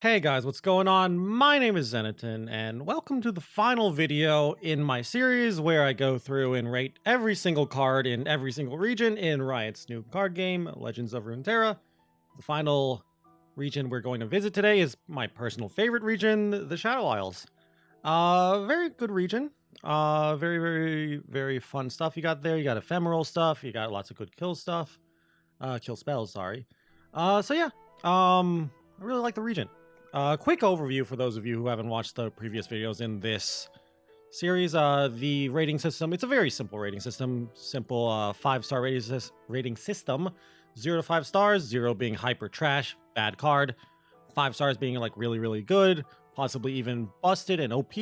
Hey guys, what's going on? My name is Zenaton, and welcome to the final video in my series where I go through and rate every single card in every single region in Riot's new card game, Legends of Runeterra. The final region we're going to visit today is my personal favorite region, the Shadow Isles. Very good region. Very fun stuff you got there. You got ephemeral stuff, you got lots of good kill stuff. Kill spells, sorry. So yeah, I really like the region. Quick overview for those of you who haven't watched the previous videos in this series. The rating system, it's a very simple rating system. Simple 5-star rating system. 0 to 5 stars, 0 being hyper trash, bad card. 5 stars being like really good, possibly even busted and OP.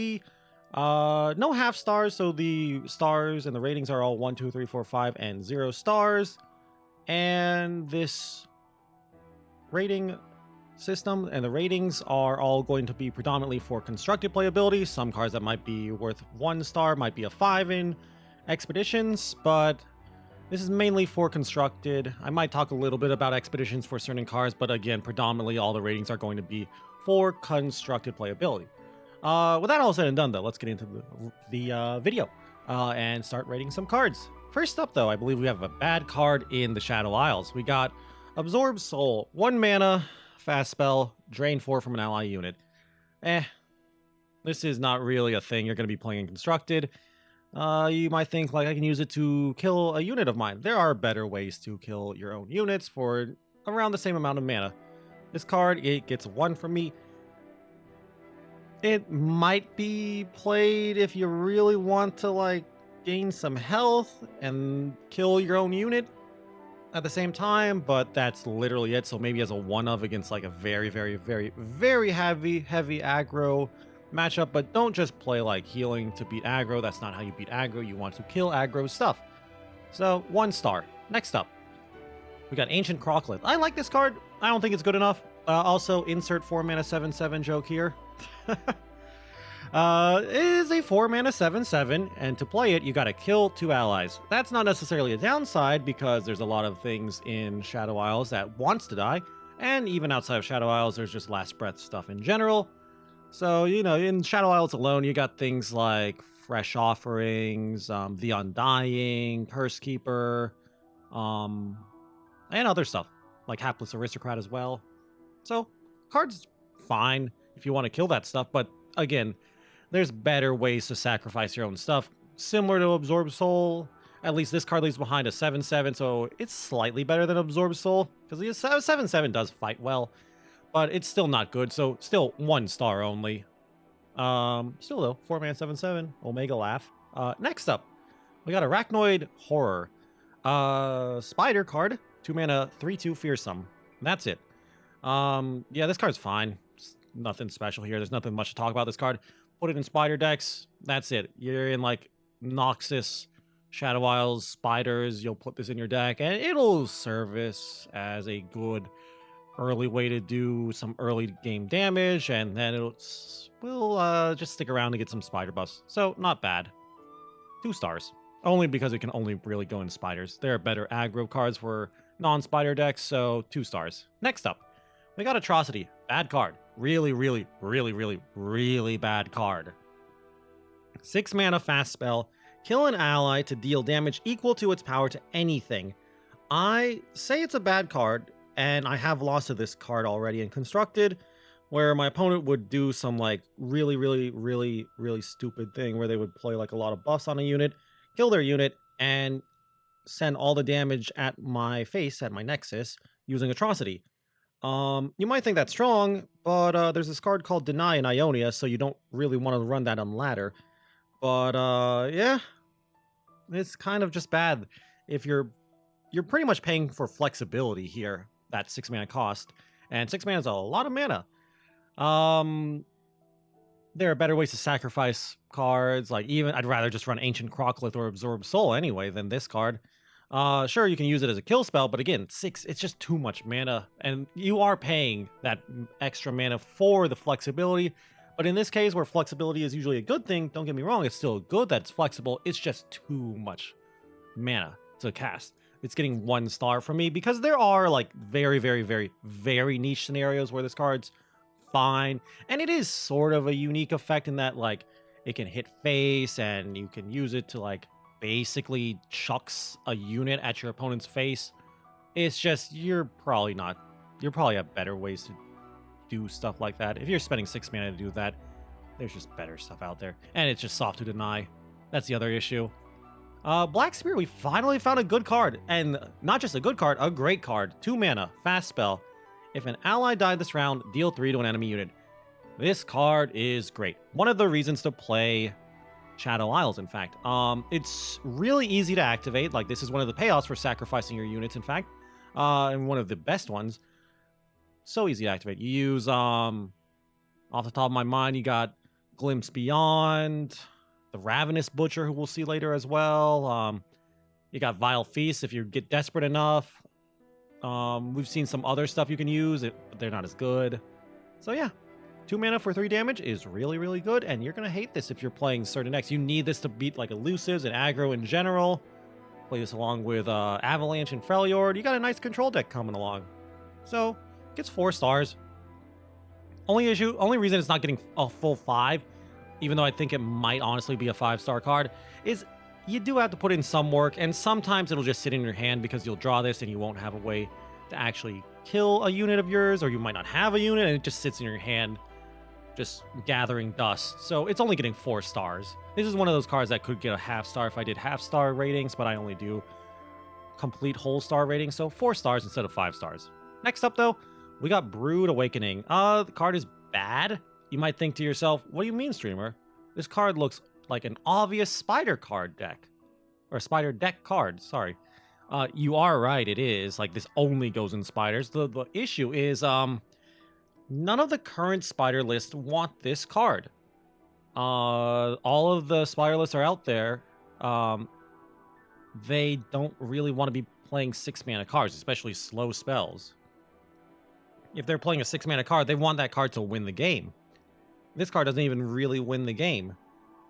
No half stars, so the stars and the ratings are all 1, 2, 3, 4, 5, and 0 stars. And this rating system and the ratings are all going to be predominantly for constructed playability. Some cards that might be worth 1 star might be a 5 in expeditions, but this is mainly for constructed. I might talk a little bit about expeditions for certain cards, but again, predominantly all the ratings are going to be for constructed playability. With that all said and done, though, let's get into the video and start rating some cards. First up, though, I believe we have a bad card in the Shadow Isles. We got Absorb Soul, 1 mana, fast spell, drain 4 from an ally unit. This is not really a thing you're going to be playing in constructed. You might think, like, I can use it to kill a unit of mine. There are better ways to kill your own units for around the same amount of mana. This card, it gets 1 from me. It might be played if you really want to, like, gain some health and kill your own unit at the same time, but that's literally it. So maybe as a one-of against like a very heavy aggro matchup, but don't just play like healing to beat aggro. That's not how you beat aggro. You want to kill aggro stuff. So 1 star. Next up, we got Ancient Crocklet. I like this card. I don't think it's good enough. Also, insert 4 mana 7/7 joke here. It is a 4 mana 7/7, and to play it, you gotta kill 2 allies. That's not necessarily a downside because there's a lot of things in Shadow Isles that wants to die, and even outside of Shadow Isles, there's just last breath stuff in general. So, you know, in Shadow Isles alone, you got things like Fresh Offerings, the Undying, Curse Keeper, and other stuff, like Hapless Aristocrat as well. So, card's fine if you want to kill that stuff, but again, there's better ways to sacrifice your own stuff. Similar to Absorb Soul, at least this card leaves behind a 7/7, so it's slightly better than Absorb Soul, because the 7/7 does fight well, but it's still not good, so still 1 star only. Still though, 4 mana 7/7, Omega Laugh. Next up, we got Arachnoid Horror. Spider card, 2 mana 3/2 Fearsome. That's it. Yeah, this card's fine. Nothing special here. There's nothing much to talk about this card. Put it in spider decks. That's it. You're in like Noxus, Shadow Isles, spiders. You'll put this in your deck, and it'll service as a good early way to do some early game damage, and then will just stick around to get some spider buffs. So not bad. 2 stars. Only because it can only really go in spiders. There are better aggro cards for non-spider decks, so 2 stars. Next up, we got Atrocity. Bad card. Really bad card. 6 mana fast spell. Kill an ally to deal damage equal to its power to anything. I say it's a bad card, and I have lost to this card already in Constructed, where my opponent would do some like really stupid thing where they would play like a lot of buffs on a unit, kill their unit, and send all the damage at my face, at my Nexus, using Atrocity. You might think that's strong, but there's this card called Deny in Ionia, so you don't really want to run that on ladder. But yeah, it's kind of just bad. If you're pretty much paying for flexibility here, that 6 mana cost, and 6 mana is a lot of mana. There are better ways to sacrifice cards, like even I'd rather just run Ancient Crocklet or Absorb Soul anyway than this card. Sure, you can use it as a kill spell, but again, 6, it's just too much mana, and you are paying that extra mana for the flexibility. But in this case, where flexibility is usually a good thing, don't get me wrong, it's still good that it's flexible, it's just too much mana to cast. It's getting 1 star from me, because there are like very niche scenarios where this card's fine. And it is sort of a unique effect in that, like, it can hit face and you can use it to, like, basically chucks a unit at your opponent's face. It's just, you're probably have better ways to do stuff like that. If you're spending 6 mana to do that, there's just better stuff out there. And it's just soft to deny. That's the other issue. Black Spirit, we finally found a good card. And not just a good card, a great card. 2 mana, fast spell. If an ally died this round, deal 3 to an enemy unit. This card is great. One of the reasons to play Shadow Isles, in fact. It's really easy to activate. Like, this is one of the payoffs for sacrificing your units, in fact. And one of the best ones. So easy to activate. You use, off the top of my mind, you got Glimpse Beyond, the Ravenous Butcher, who we'll see later as well. You got Vile Feast if you get desperate enough. We've seen some other stuff you can use, but they're not as good. So yeah, 2 mana for 3 damage is really, really good, and you're going to hate this if you're playing certain decks. You need this to beat like Elusives and aggro in general. Play this along with Avalanche and Freljord. You got a nice control deck coming along. So, gets 4 stars. Only reason it's not getting a full 5, even though I think it might honestly be a 5-star card, is you do have to put in some work, and sometimes it'll just sit in your hand because you'll draw this and you won't have a way to actually kill a unit of yours, or you might not have a unit and it just sits in your hand just gathering dust. So it's only getting 4 stars. This is one of those cards that could get a half-star if I did half-star ratings, but I only do complete whole-star ratings, so 4 stars instead of 5 stars. Next up, though, we got Brood Awakening. The card is bad. You might think to yourself, what do you mean, streamer? This card looks like an obvious spider card deck. Or spider deck card, sorry. You are right, it is. Like, this only goes in spiders. The issue is, none of the current spider lists want this card. All of the spider lists are out there. They don't really want to be playing 6 mana cards, especially slow spells. If they're playing a 6 mana card, they want that card to win the game. This card doesn't even really win the game.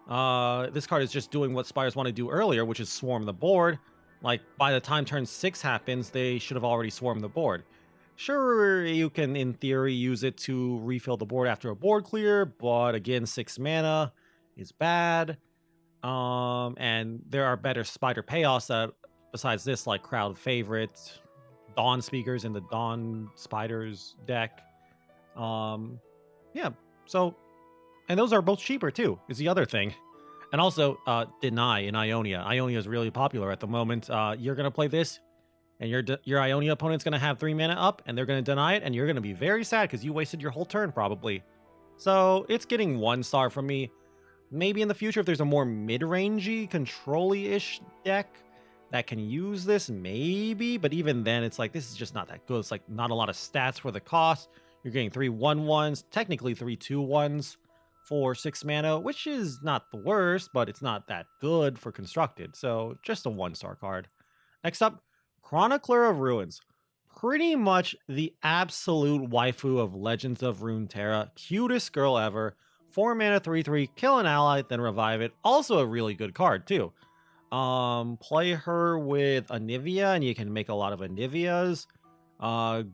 This card is just doing what spiders want to do earlier, which is swarm the board. Like, by the time turn 6 happens, they should have already swarmed the board. Sure, you can, in theory, use it to refill the board after a board clear, but again, 6 mana is bad. And there are better spider payoffs that, besides this, like crowd favorite, Dawn Speakers in the Dawn Spiders deck. Yeah, so, and those are both cheaper too, is the other thing. And also, Deny in Ionia. Ionia is really popular at the moment. You're going to play this, and your Ionia opponent's going to have 3 mana up, and they're going to deny it, and you're going to be very sad because you wasted your whole turn, probably. So, it's getting 1 star from me. Maybe in the future, if there's a more mid-rangey, control-y-ish deck that can use this, maybe. But even then, it's like, this is just not that good. It's like, not a lot of stats for the cost. You're getting 3 1/1s, technically 3 2/1s for 6 mana, which is not the worst, but it's not that good for constructed. So, just a 1-star card. Next up, Chronicler of Ruins. Pretty much the absolute waifu of Legends of Runeterra. Cutest girl ever. 4 mana, 3/3, kill an ally, then revive it. Also a really good card, too. Play her with Anivia, and you can make a lot of Anivias.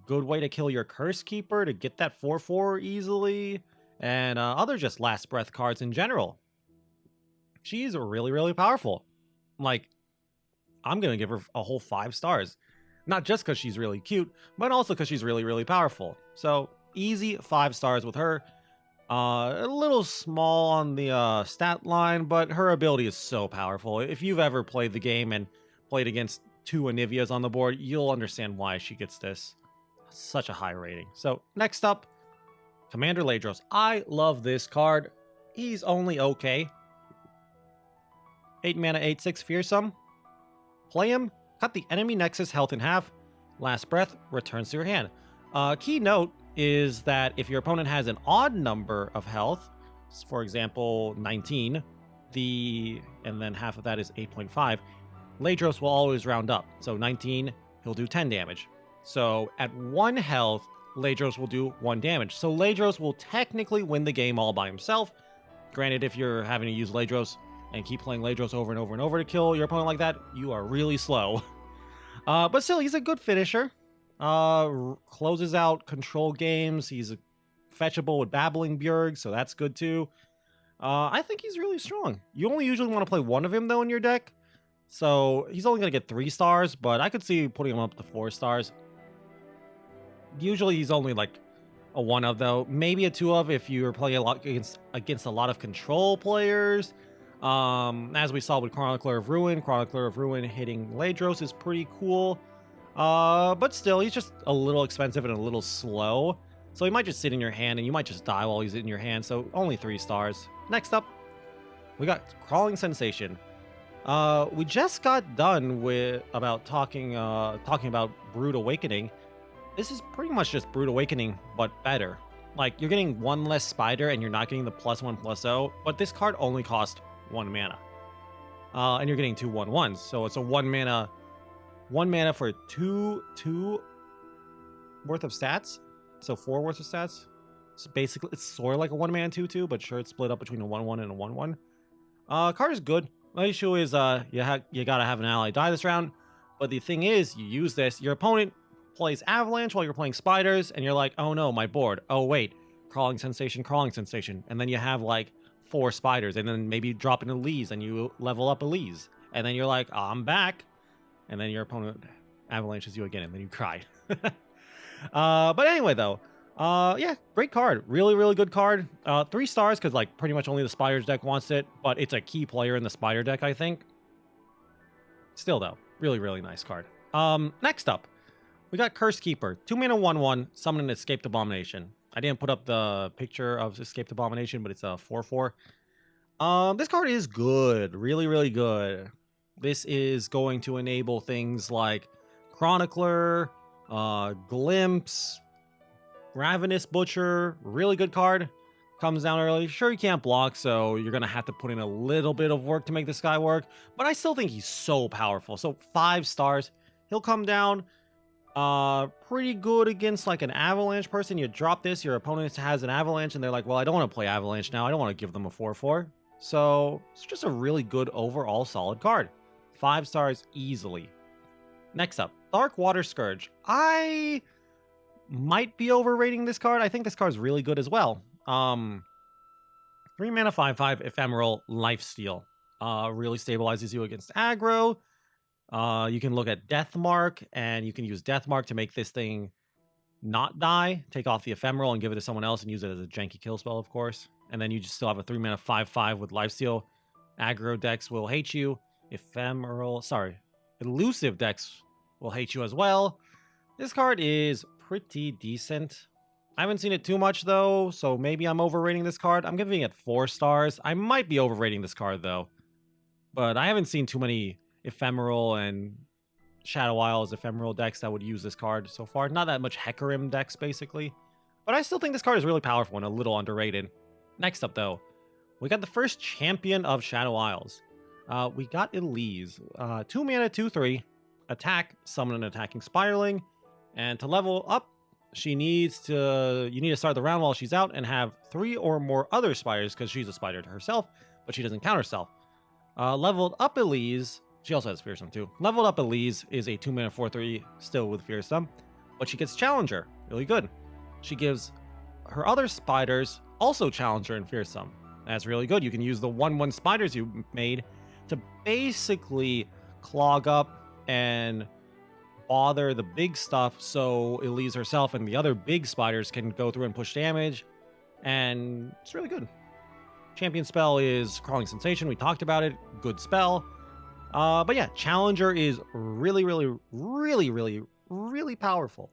Good way to kill your Curse Keeper to get that 4/4 easily. And other just Last Breath cards in general. She's really, really powerful. Like, I'm going to give her a whole 5 stars. Not just because she's really cute, but also because she's really, really powerful. So, easy 5 stars with her. A little small on the stat line, but her ability is so powerful. If you've ever played the game and played against 2 Anivias on the board, you'll understand why she gets this. Such a high rating. So, next up, Commander LEDROS. I love this card. He's only okay. 8 mana, 8/6 Fearsome. Play him, cut the enemy Nexus health in half. Last Breath returns to your hand. Key note is that if your opponent has an odd number of health, for example 19, and then half of that is 8.5, LEDROS will always round up. So 19, he'll do 10 damage. So at 1 health, LEDROS will do 1 damage. So LEDROS will technically win the game all by himself. Granted, if you're having to use LEDROS and keep playing LEDROS over and over and over to kill your opponent like that, you are really slow. But still, he's a good finisher. Closes out control games. He's a fetchable with Babbling Bjerg, so that's good too. I think he's really strong. You only usually want to play one of him though in your deck, so he's only going to get 3 stars, but I could see putting him up to 4 stars. Usually he's only like a 1 of though, maybe a 2 of if you're playing a lot against a lot of control players. As we saw with Chronicler of Ruin hitting LEDROS is pretty cool. But still, he's just a little expensive and a little slow. So he might just sit in your hand and you might just die while he's in your hand. So only 3 stars. Next up, we got Crawling Sensation. We just got done with talking about Brood Awakening. This is pretty much just Brood Awakening, but better. Like, you're getting 1 less spider and you're not getting the +1/+0, but this card only cost 1 mana. And you're getting 2 1/1s. So it's a 1 mana for 2 worth of stats. So 4 worth of stats. So basically, it's sort of like a 1 mana 2/2, but sure, it's split up between a 1/1 and a 1/1. Card is good. The issue is you gotta have an ally die this round. But the thing is, you use this, your opponent plays Avalanche while you're playing Spiders, and you're like, oh no, my board. Oh wait, Crawling Sensation. And then you have like 4 Spiders, and then maybe drop an Elise, and you level up Elise. And then you're like, oh, I'm back. And then your opponent avalanches you again, and then you cry. But anyway, though, yeah, great card. Really, really good card. 3 stars, because like pretty much only the Spiders deck wants it, but it's a key player in the Spider deck, I think. Still, though, really, really nice card. Next up, we got Curse Keeper. 2 mana 1/1, summon an Escaped Abomination. I didn't put up the picture of Escaped Abomination, but it's a 4/4. This card is good. Really, really good. This is going to enable things like Chronicler, Glimpse, Ravenous Butcher. Really good card. Comes down early. Sure, you can't block, so you're going to have to put in a little bit of work to make this guy work. But I still think he's so powerful. So 5 stars. He'll come down. Pretty good against like an Avalanche person. You drop this, your opponent has an Avalanche, and they're like, well, I don't want to play Avalanche now. I don't want to give them a 4/4. So it's just a really good overall solid card. 5 stars easily. Next up, Dark Water Scourge. I might be overrating this card. I think this card is really good as well. 3 mana 5/5 ephemeral lifesteal. Really stabilizes you against aggro. You can look at Deathmark, and you can use Deathmark to make this thing not die. Take off the ephemeral and give it to someone else and use it as a janky kill spell, of course. And then you just still have a 3 mana 5/5 with lifesteal. Aggro decks will hate you. Elusive decks will hate you as well. This card is pretty decent. I haven't seen it too much though, so maybe I'm overrating this card. I'm giving it 4 stars. I might be overrating this card though, but I haven't seen too many ephemeral and Shadow Isles ephemeral decks that would use this card so far. Not that much Hecarim decks basically, but I still think this card is really powerful and a little underrated. Next up though, we got the first champion of Shadow Isles. We got Elise. 2 mana 2/3, attack, summon an attacking Spiraling, and to level up, you need to start the round while she's out and have 3 or more other spiders, because she's a spider to herself, but she doesn't count herself. Leveled up Elise, she also has Fearsome too. Leveled up Elise is a 2 mana 4/3, still with Fearsome, but she gets Challenger, really good. She gives her other spiders also Challenger and Fearsome. That's really good. You can use the 1/1 spiders you made to basically clog up and bother the big stuff, so Elise herself and the other big spiders can go through and push damage, and it's really good. Champion spell is Crawling Sensation. We talked about it. Good spell. But yeah, Challenger is really, really, really, really, really powerful.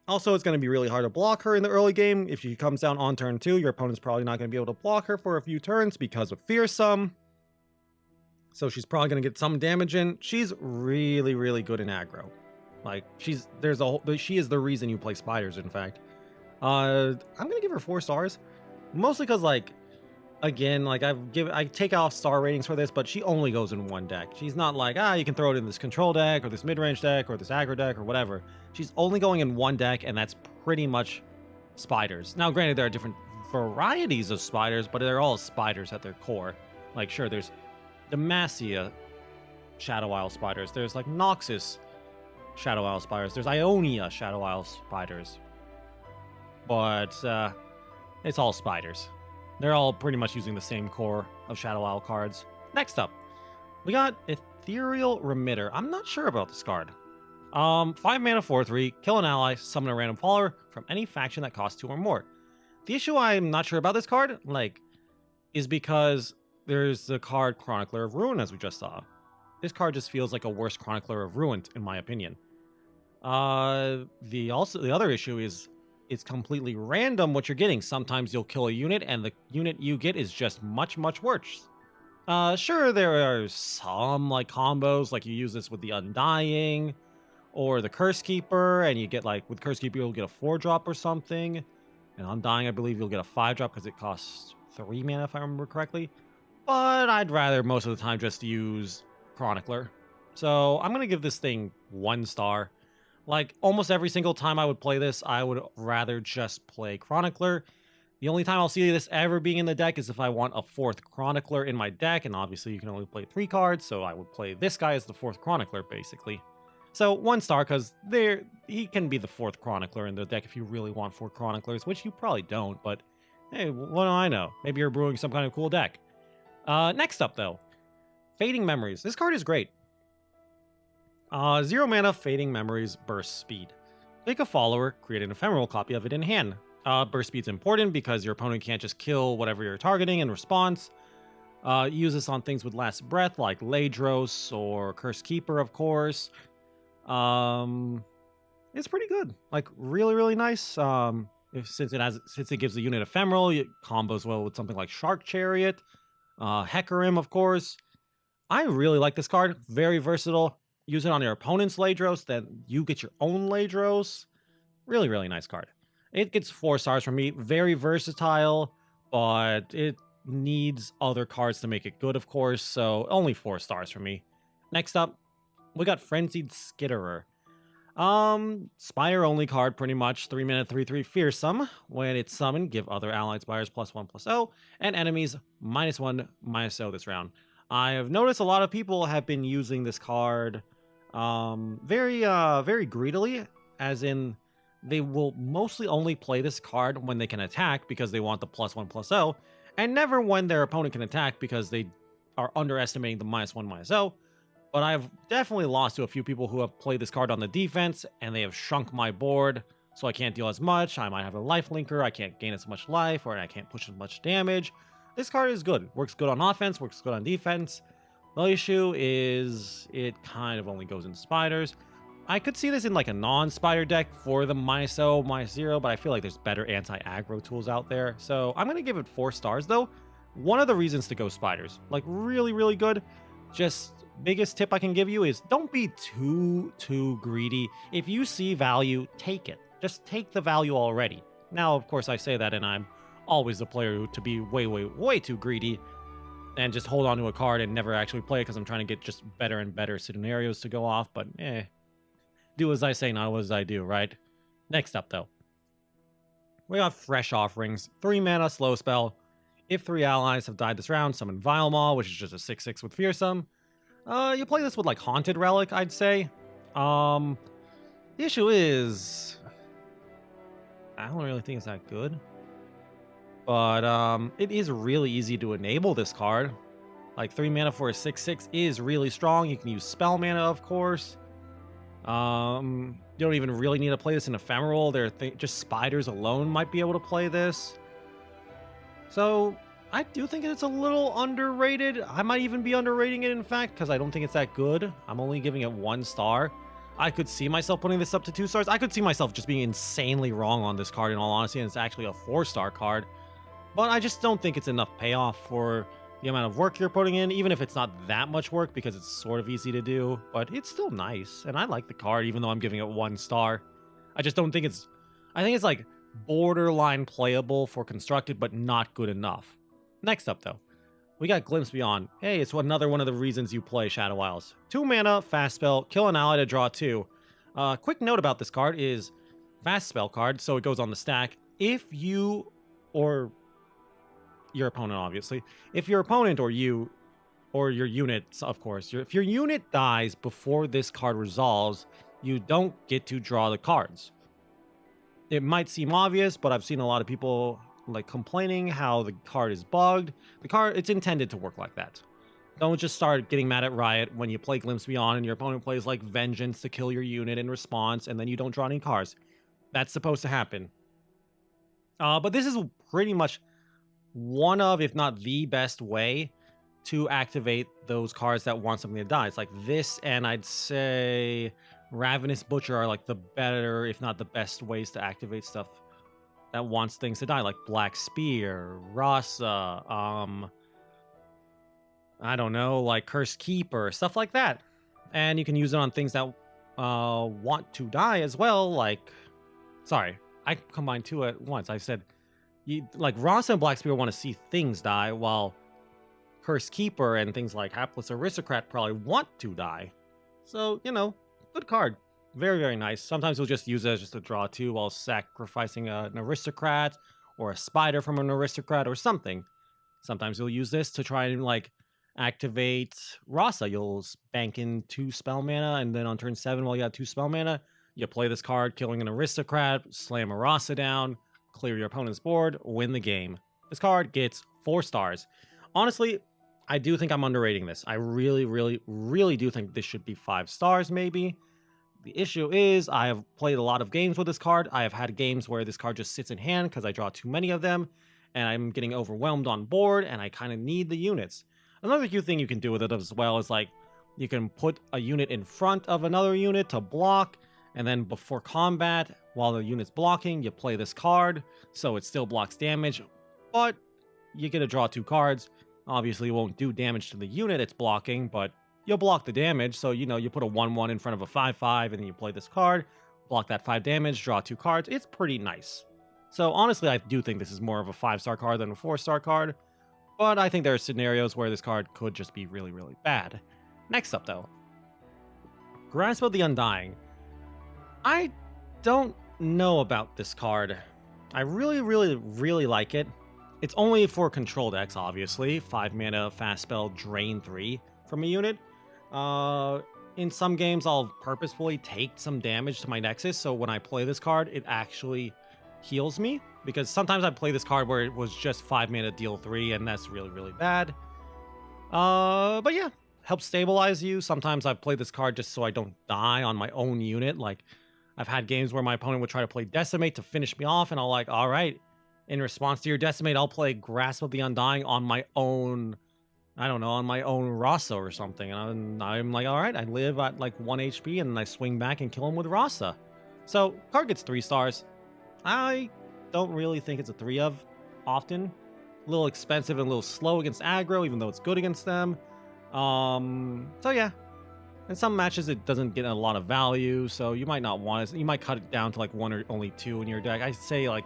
Also, it's going to be really hard to block her in the early game. If she comes down on turn 2, your opponent's probably not going to be able to block her for a few turns because of Fearsome. So she's probably going to get some damage in. She's really, really good in aggro. Like, she is the reason you play spiders, in fact. I'm going to give her 4 stars. Mostly because, like, again, like, I take off star ratings for this, but she only goes in 1 deck. She's not like, you can throw it in this control deck, or this mid-range deck, or this aggro deck, or whatever. She's only going in 1 deck, and that's pretty much spiders. Now, granted, there are different varieties of spiders, but they're all spiders at their core. Like, sure, there's Demacia Shadow Isle spiders. There's, like, Noxus Shadow Isle spiders. There's Ionia Shadow Isle spiders. but it's all spiders. They're all pretty much using the same core of Shadow Isle cards. Next up, we got Ethereal Remitter. I'm not sure about this card. 5 mana 4/3, kill an ally, summon a random follower from any faction that costs 2 or more. The issue I'm not sure about this card, is because there's the card Chronicler of Ruin, as we just saw. This card just feels like a worse Chronicler of Ruin, in my opinion. The other issue is it's completely random what you're getting. Sometimes you'll kill a unit, and the unit you get is just much, much worse. Sure, there are some combos, like you use this with the Undying or the Curse Keeper, and you get with Curse Keeper you'll get a 4-drop or something, and Undying I believe you'll get a 5-drop because it costs 3 mana if I remember correctly. But I'd rather most of the time just use Chronicler, so I'm gonna give this thing 1 star. Almost every single time I would play this, I would rather just play Chronicler. The only time I'll see this ever being in the deck is if I want a 4th Chronicler in my deck, and obviously you can only play 3 cards, so I would play this guy as the 4th Chronicler, basically. So 1 star, because he can be the 4th Chronicler in the deck if you really want 4 Chroniclers, which you probably don't, but hey, what do I know? Maybe you're brewing some kind of cool deck. Next up, though, Fading Memories. This card is great. 0 mana, Fading Memories, Burst Speed. Take a follower, create an ephemeral copy of it in hand. Burst Speed's important because your opponent can't just kill whatever you're targeting in response. Use this on things with Last Breath, like LEDROS or Curse Keeper, of course. It's pretty good. Really, really nice. Since it gives the unit ephemeral, it combos well with something like Shark Chariot, Hecarim, of course. I really like this card. Very versatile. Use it on your opponent's LEDROS, then you get your own LEDROS. Really, really nice card. It gets 4 stars from me. Very versatile, but it needs other cards to make it good, of course, so only 4 stars from me. Next up, we got Frenzied Skitterer. Spire only card, pretty much. 3 mana 3/3 Fearsome. When it's summoned, give other allied spires +1/+0, and enemies -1/-0 this round. I have noticed a lot of people have been using this card very greedily, as in they will mostly only play this card when they can attack because they want the +1/+0, and never when their opponent can attack because they are underestimating the -1/-0. But I've definitely lost to a few people who have played this card on the defense, and they have shrunk my board, so I can't deal as much. I might have a life linker, I can't gain as much life, or I can't push as much damage. This card is good. Works good on offense, works good on defense. The issue is it kind of only goes in spiders. I could see this in a non-spider deck for the -0, -0, but I feel like there's better anti-aggro tools out there. So I'm going to give it 4 stars, though. One of the reasons to go spiders. Really, really good. Just biggest tip I can give you is don't be too greedy. If you see value, take it. Just take the value already. Now, of course, I say that, and I'm always the player to be way too greedy and just hold on to a card and never actually play it because I'm trying to get just better and better scenarios to go off, but do as I say, not as I do, right? Next up, though, we got Fresh Offerings. 3 mana, slow spell. If 3 allies have died this round, summon Vile Maw, which is just a 6/6 with Fearsome. You play this with Haunted Relic, I'd say. The issue is I don't really think it's that good. But it is really easy to enable this card. 3 mana for a 6/6 is really strong. You can use spell mana, of course. You don't even really need to play this in ephemeral. Just spiders alone might be able to play this. So I do think it's a little underrated. I might even be underrating it, in fact, because I don't think it's that good. I'm only giving it 1 star. I could see myself putting this up to 2 stars. I could see myself just being insanely wrong on this card, in all honesty, and it's actually a 4-star card. But I just don't think it's enough payoff for the amount of work you're putting in, even if it's not that much work, because it's sort of easy to do. But it's still nice, and I like the card, even though I'm giving it 1 star. I just don't think it's... I think it's borderline playable for constructed, but not good enough. Next up, though, we got Glimpse Beyond. Hey, it's another one of the reasons you play Shadow Isles. 2 mana, fast spell, kill an ally to draw 2. Quick note about this card is fast spell card, so it goes on the stack. If you, or your opponent, obviously, if your opponent or you, or your unit, of course, if your unit dies before this card resolves, you don't get to draw the cards. It might seem obvious, but I've seen a lot of people like complaining how the card is bugged. The card, it's intended to work like that. Don't just start getting mad at Riot when you play Glimpse Beyond and your opponent plays like Vengeance to kill your unit in response, and then you don't draw any cards. That's supposed to happen. But this is pretty much one of, if not the best way to activate those cards that want something to die. It's like this, and I'd say Ravenous Butcher are like the better, if not the best ways to activate stuff that wants things to die, like Black Spear, RHASA, I don't know, like Cursed Keeper, stuff like that. And you can use it on things that want to die as well, like... Sorry, I combined two at once. I said, like, RHASA and Black Spear want to see things die, while Cursed Keeper and things like Hapless Aristocrat probably want to die. So, you know, good card. Very, very nice. Sometimes you'll just use it as just a draw two while sacrificing an Aristocrat or a Spider from an Aristocrat or something. Sometimes you'll use this to try and, like, activate RHASA. You'll bank in 2 spell mana, and then on turn 7, while you have 2 spell mana, you play this card, killing an Aristocrat, slam a RHASA down, clear your opponent's board, win the game. This card gets 4 stars. Honestly, I do think I'm underrating this. I really, really, really do think this should be 5 stars, maybe. The issue is, I have played a lot of games with this card. I have had games where this card just sits in hand because I draw too many of them, and I'm getting overwhelmed on board, and I kind of need the units. Another cute thing you can do with it as well is, like, you can put a unit in front of another unit to block, and then before combat, while the unit's blocking, you play this card, so it still blocks damage, but you get to draw 2 cards. Obviously, it won't do damage to the unit it's blocking, but you'll block the damage, so, you know, you put a 1/1 in front of a 5/5, and then you play this card, block that 5 damage, draw 2 cards. It's pretty nice. So, honestly, I do think this is more of a 5-star card than a 4-star card, but I think there are scenarios where this card could just be really, really bad. Next up, though, Grasp of the Undying. I don't know about this card. I really, really, really like it. It's only for control decks, obviously. 5 mana, fast spell, drain 3 from a unit. In some games, I'll purposefully take some damage to my Nexus, so when I play this card, it actually heals me. Because sometimes I play this card where it was just 5 mana, deal 3, and that's really, really bad. But yeah, helps stabilize you. Sometimes I've played this card just so I don't die on my own unit. Like, I've had games where my opponent would try to play Decimate to finish me off, and I'll like, all right, in response to your Decimate, I'll play Grasp of the Undying on my own, I don't know, on my own RHASA or something. And I'm like, all right, I live at like 1 HP, and I swing back and kill him with RHASA. So, card gets 3 stars. I don't really think it's a 3 of often. A little expensive and a little slow against aggro, even though it's good against them. So yeah. In some matches, it doesn't get a lot of value, so you might not want it. You might cut it down to like 1 or only 2 in your deck. I'd say like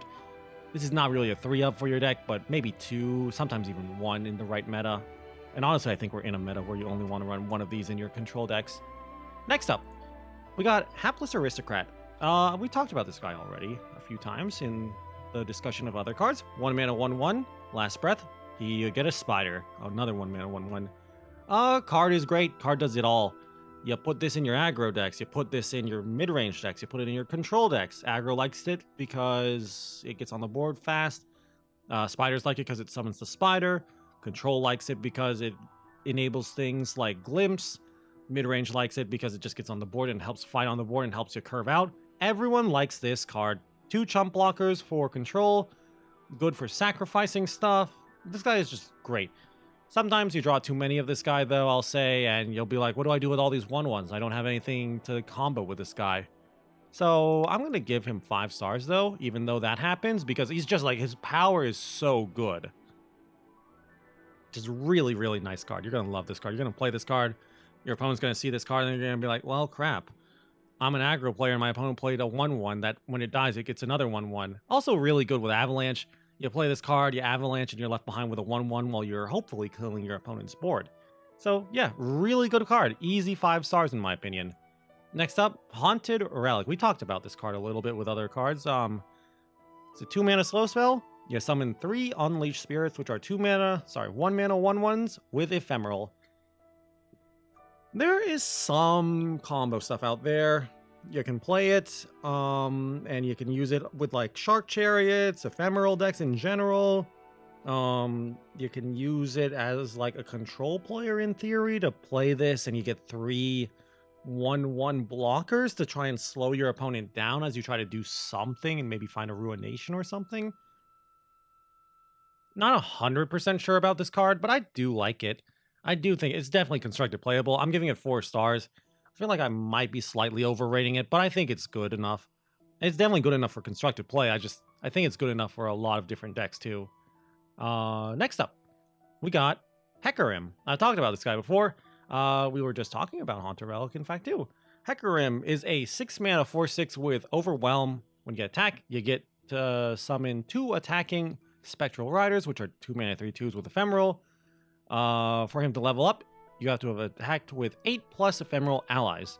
this is not really a 3 of for your deck, but maybe 2, sometimes even 1 in the right meta. And honestly, I think we're in a meta where you only want to run 1 of these in your control decks. Next up, we got Hapless Aristocrat. We talked about this guy already a few times in the discussion of other cards. 1 mana, 1/1, last breath. You get a Spider. Another 1 mana, 1/1. Card is great. Card does it all. You put this in your aggro decks, you put this in your mid-range decks, you put it in your control decks. Aggro likes it because it gets on the board fast. Spiders like it because it summons the spider. Control likes it because it enables things like Glimpse. Mid-range likes it because it just gets on the board and helps fight on the board and helps you curve out. Everyone likes this card. 2 chump blockers for control. Good for sacrificing stuff. This guy is just great. Sometimes you draw too many of this guy, though, I'll say, and you'll be like, what do I do with all these 1/1s? I don't have anything to combo with this guy. So I'm going to give him 5 stars, though, even though that happens, because he's just like, his power is so good. Just really, really nice card. You're going to love this card. You're going to play this card. Your opponent's going to see this card, and you're going to be like, well, crap. I'm an aggro player, and my opponent played a 1/1 that when it dies, it gets another 1/1. Also really good with Avalanche. You play this card, you Avalanche, and you're left behind with a 1/1 while you're hopefully killing your opponent's board. So, yeah, really good card. Easy 5 stars in my opinion. Next up, Haunted Relic. We talked about this card a little bit with other cards. It's a 2 mana slow spell. You summon 3 Unleashed Spirits, which are 1 mana 1/1s with Ephemeral. There is some combo stuff out there. You can play it, and you can use it with like shark chariots, ephemeral decks in general. You can use it as like a control player in theory to play this, and you get 3/1/1 blockers to try and slow your opponent down as you try to do something and maybe find a ruination or something. Not 100% sure about this card, but I do like it. I do think it's definitely constructed playable. I'm giving it 4 stars. I feel like I might be slightly overrating it, but I think it's good enough. It's definitely good enough for constructed play. I think it's good enough for a lot of different decks too. Next up, we got Hecarim. I talked about this guy before. We were just talking about Haunter Relic, in fact, too. Hecarim is a 6-mana 4/6 with Overwhelm. When you attack, you get to summon 2 attacking Spectral Riders, which are 2-mana 3/2s with Ephemeral. For him to level up, you have to have attacked with 8+ Ephemeral allies.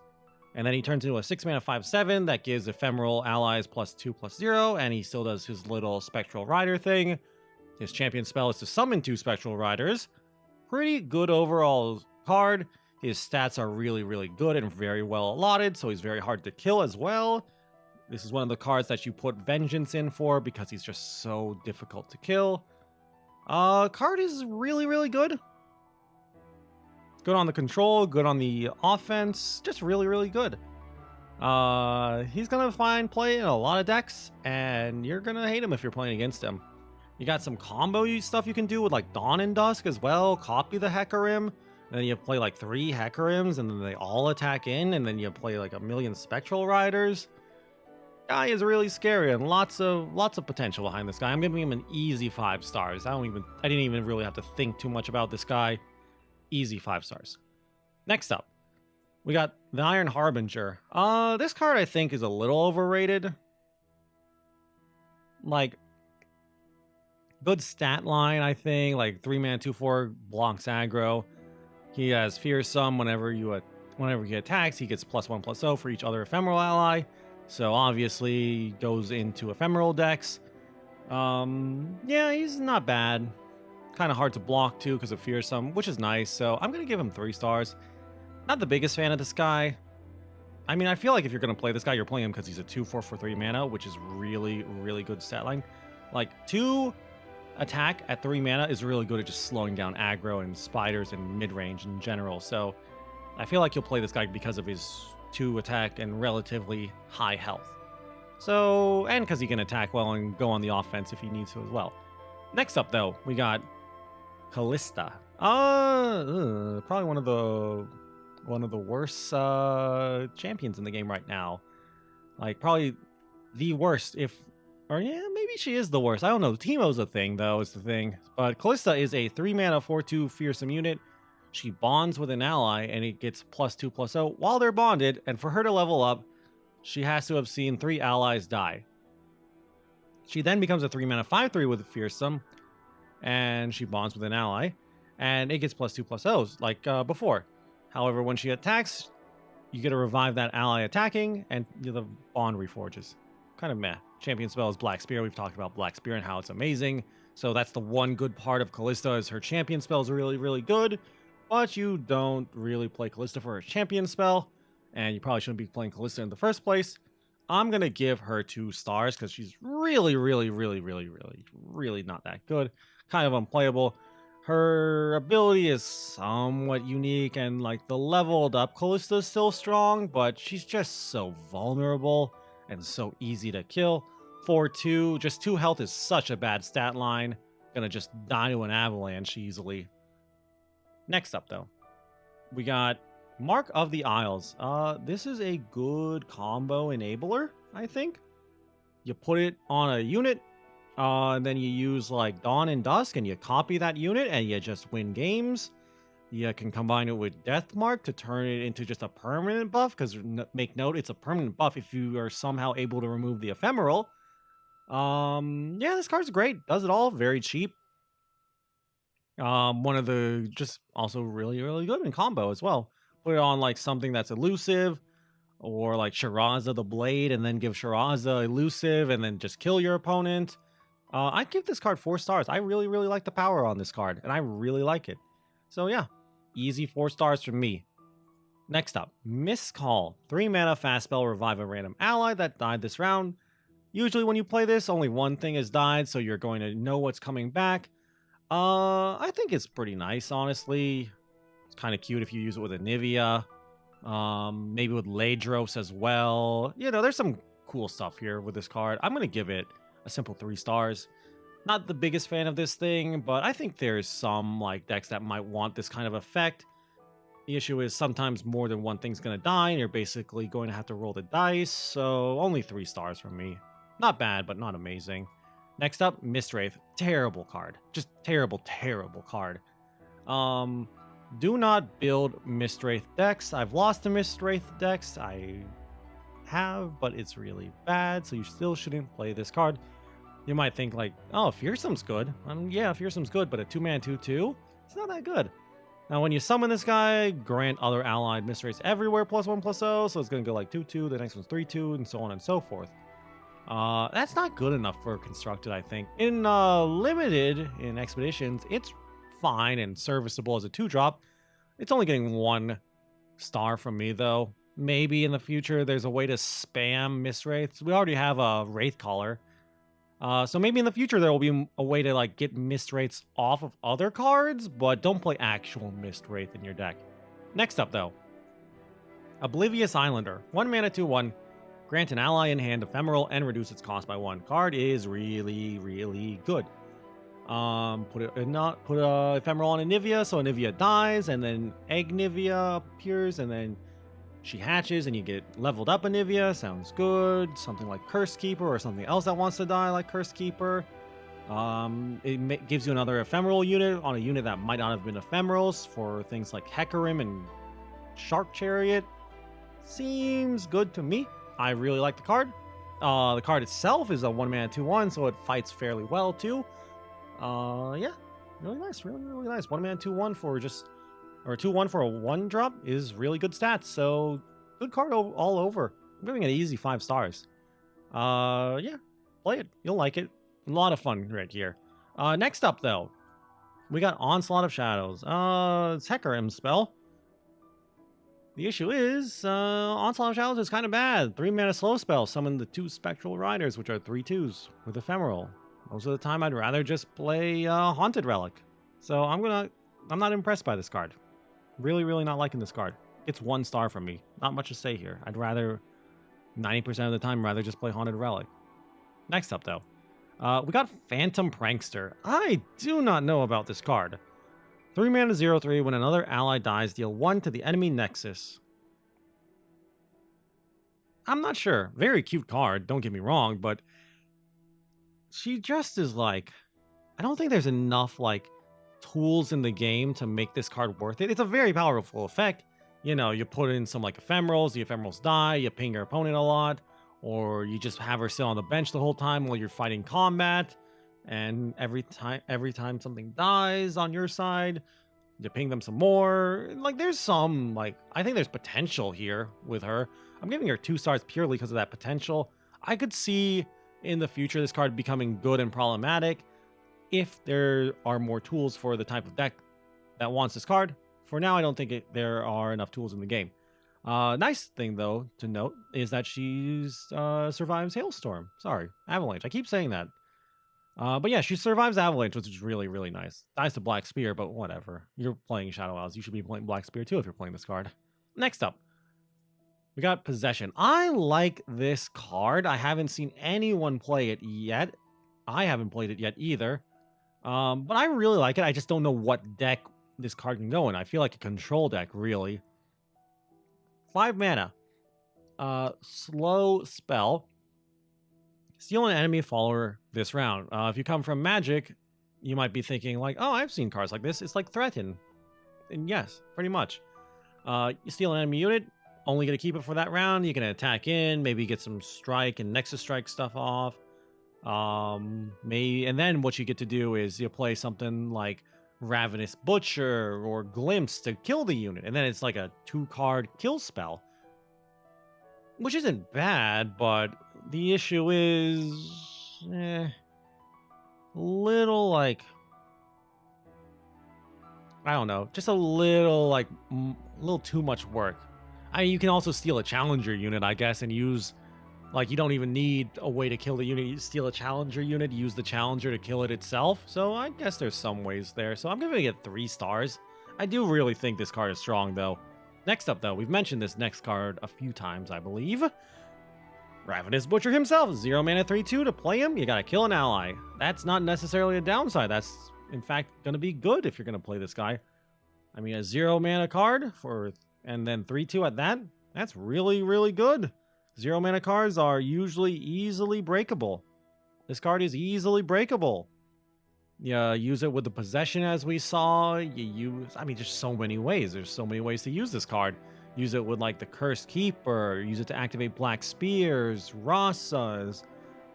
And then he turns into a 6-mana 5/7 that gives Ephemeral allies +2/+0, and he still does his little Spectral Rider thing. His champion spell is to summon 2 Spectral Riders. Pretty good overall card. His stats are really, really good and very well allotted, so he's very hard to kill as well. This is one of the cards that you put Vengeance in for because he's just so difficult to kill. Card is really, really good. Good on the control, good on the offense, just really, really good. He's gonna find play in a lot of decks, and you're gonna hate him if you're playing against him. You got some combo stuff you can do with like Dawn and Dusk as well. Copy the Hecarim, and then you play like 3 Hecarims, and then they all attack in, and then you play like a million Spectral Riders. Guy is really scary and lots of potential behind this guy. I'm giving him an easy 5 stars. I didn't even really have to think too much about this guy. Easy 5 stars. Next up, we got the Iron Harbinger. This card I think is a little overrated. Like, good stat line, I think. Like 3-mana 2/4 blocks aggro. He has Fearsome whenever he attacks. He gets +1/+0 for each other ephemeral ally. So obviously goes into ephemeral decks. Yeah, he's not bad. Kind of hard to block too because of Fearsome, which is nice. So I'm gonna give him 3 stars. Not the biggest fan of this guy. I mean, I feel like if you're gonna play this guy, you're playing him because he's a 2/4 for 3 mana, which is really, really good stat line. Like 2 attack at 3 mana is really good at just slowing down aggro and spiders and mid range in general. So I feel like you'll play this guy because of his 2 attack and relatively high health. So, and because he can attack well and go on the offense if he needs to as well. Next up, though, we got Kalista. Probably one of the worst champions in the game right now. Like probably the worst. Or yeah, maybe she is the worst. I don't know. Teemo's a thing though. Is the thing. But Kalista is a 3-mana 4/2 fearsome unit. She bonds with an ally and it gets +2/+0 while they're bonded. And for her to level up, she has to have seen 3 allies die. She then becomes a 3-mana 5/3 with fearsome, and she bonds with an ally, and it gets +2/+0s like before. However, when she attacks, you get to revive that ally attacking, and the bond reforges. Kind of meh. Champion spell is Black Spear. We've talked about Black Spear and how it's amazing. So that's the one good part of Kalista is her champion spell is really, really good. But you don't really play Kalista for her champion spell, and you probably shouldn't be playing Kalista in the first place. I'm going to give her 2 stars because she's really, really, really, really, really, really not that good. Kind of unplayable. Her ability is somewhat unique, and like the leveled up Kalista is still strong, but she's just so vulnerable and so easy to kill. 4/2, just 2 health is such a bad stat line. Gonna just die to an avalanche easily. Next up, though, we got Mark of the Isles. This is a good combo enabler, I think. You put it on a unit, and then you use like Dawn and Dusk, and you copy that unit, and you just win games. You can combine it with Death Mark to turn it into just a permanent buff, because make note, it's a permanent buff if you are somehow able to remove the ephemeral. Yeah, this card's great. Does it all. Very cheap. One of the just also really, really good in combo as well. Put it on like something that's elusive, or like RHASA the Blade, and then give RHASA elusive, and then just kill your opponent. I'd give this card 4 stars. I really, really like the power on this card, and I really like it. So yeah, easy 4 stars from me. Next up, Miscall. 3 mana fast spell, revive a random ally that died this round. Usually when you play this, only one thing has died, so you're going to know what's coming back. I think it's pretty nice, honestly. It's kind of cute if you use it with Anivia. Maybe with LEDROS as well. You know, there's some cool stuff here with this card. I'm going to give it a simple 3 stars. Not the biggest fan of this thing, but I think there's some like decks that might want this kind of effect. The issue is sometimes more than one thing's going to die, and you're basically going to have to roll the dice, so only 3 stars from me. Not bad, but not amazing. Next up, MISTWRAITH. Terrible card. Just terrible, terrible card. Do not build MISTWRAITH decks. I've lost to MISTWRAITH decks. I have, but it's really bad, so you still shouldn't play this card. You might think like, oh, Fearsome's good. Yeah, Fearsome's good, but a 2-mana 2/2? It's not that good. Now, when you summon this guy, grant other allied MISTWRAITHs everywhere +1/+0, so it's going to go like 2/2, the next one's 3/2, and so on and so forth. That's not good enough for Constructed, I think. In Limited, in Expeditions, it's fine and serviceable as a 2-drop. It's only getting 1 star from me, though. Maybe in the future there's a way to spam MISTWRAITHs. We already have a Wraithcaller. So maybe in the future there will be a way to like get MISTWRAITHs off of other cards, but don't play actual MISTWRAITH in your deck. Next up, though, Oblivious Islander. 1 mana 2/1. Grant an ally in hand ephemeral and reduce its cost by 1. Card is really, really good. Put ephemeral on Anivia, so Anivia dies, and then Nivia appears, and then she hatches, and you get leveled up Anivia. Sounds good. Something like Curse Keeper, or something else that wants to die like Curse Keeper. It gives you another ephemeral unit on a unit that might not have been ephemerals for things like Hecarim and Shark Chariot. Seems good to me. I really like the card. The card itself is a 1 mana 2/1, so it fights fairly well too. Yeah, really nice, really, really nice. 1 mana 2/1 for just, or 2/1 for a 1-drop is really good stats. So good card all over. I'm giving it an easy 5 stars. Yeah, play it. You'll like it. A lot of fun right here. Next up though, we got Onslaught of Shadows. It's Hecarim's spell. The issue is, Onslaught of Shadows is kind of bad. 3 mana slow spell. Summon the 2 Spectral Riders, which are 3/2s with ephemeral. Most of the time, I'd rather just play Haunted Relic. So I'm not impressed by this card. Really, really not liking this card. It's 1 star from me. Not much to say here. I'd rather, 90% of the time, rather just play Haunted Relic. Next up, though, we got Phantom Prankster. I do not know about this card. 3 mana 0/3. When another ally dies, deal 1 to the enemy nexus. I'm not sure. Very cute card, don't get me wrong, but she just is like, I don't think there's enough like tools in the game to make this card worth it. It's a very powerful effect. You know, you put in some like ephemerals, the ephemerals die, you ping your opponent a lot, or you just have her sit on the bench the whole time while you're fighting combat. And every time something dies on your side, you ping them some more. Like, there's some, like, I think there's potential here with her. I'm giving her 2 stars purely because of that potential. I could see in the future this card becoming good and problematic if there are more tools for the type of deck that wants this card. For now, I don't think there are enough tools in the game. Nice thing, though, to note is that she's survives Hailstorm. Sorry, Avalanche. I keep saying that. But yeah, she survives Avalanche, which is really, really nice. Dies to Black Spear, but whatever. You're playing Shadow Isles. You should be playing Black Spear too if you're playing this card. Next up, we got Possession. I like this card. I haven't seen anyone play it yet. I haven't played it yet either. But I really like it. I just don't know what deck this card can go in. I feel like a control deck, really. 5 mana. Slow spell. Steal an enemy follower this round. If you come from Magic, you might be thinking like, oh, I've seen cards like this. It's like Threaten. And yes, pretty much. You steal an enemy unit, only going to keep it for that round. You can attack in, maybe get some Strike and Nexus Strike stuff off. And then what you get to do is you play something like Ravenous Butcher or Glimpse to kill the unit. And then it's like a 2-card kill spell. Which isn't bad, but the issue is a little like, I don't know, just a little like a little too much work. You can also steal a challenger unit, I guess, and use, like, you don't even need a way to kill the unit. You steal a challenger unit, use the challenger to kill it itself. So I guess there's some ways there. So I'm giving it 3 stars. I do really think this card is strong, though. Next up, though, we've mentioned this next card a few times, I believe. Ravenous Butcher himself, 0 mana 3/2. To play him, you gotta kill an ally. That's not necessarily a downside. That's, in fact, gonna be good if you're gonna play this guy. I mean, a 0 mana card and then 3/2 at that, that's really, really good. 0 mana cards are usually easily breakable. This card is easily breakable. You use it with the possession, as we saw. I mean, there's so many ways. There's so many ways to use this card. Use it with, like, the Cursed Keeper. Use it to activate Black Spears, RHASAs,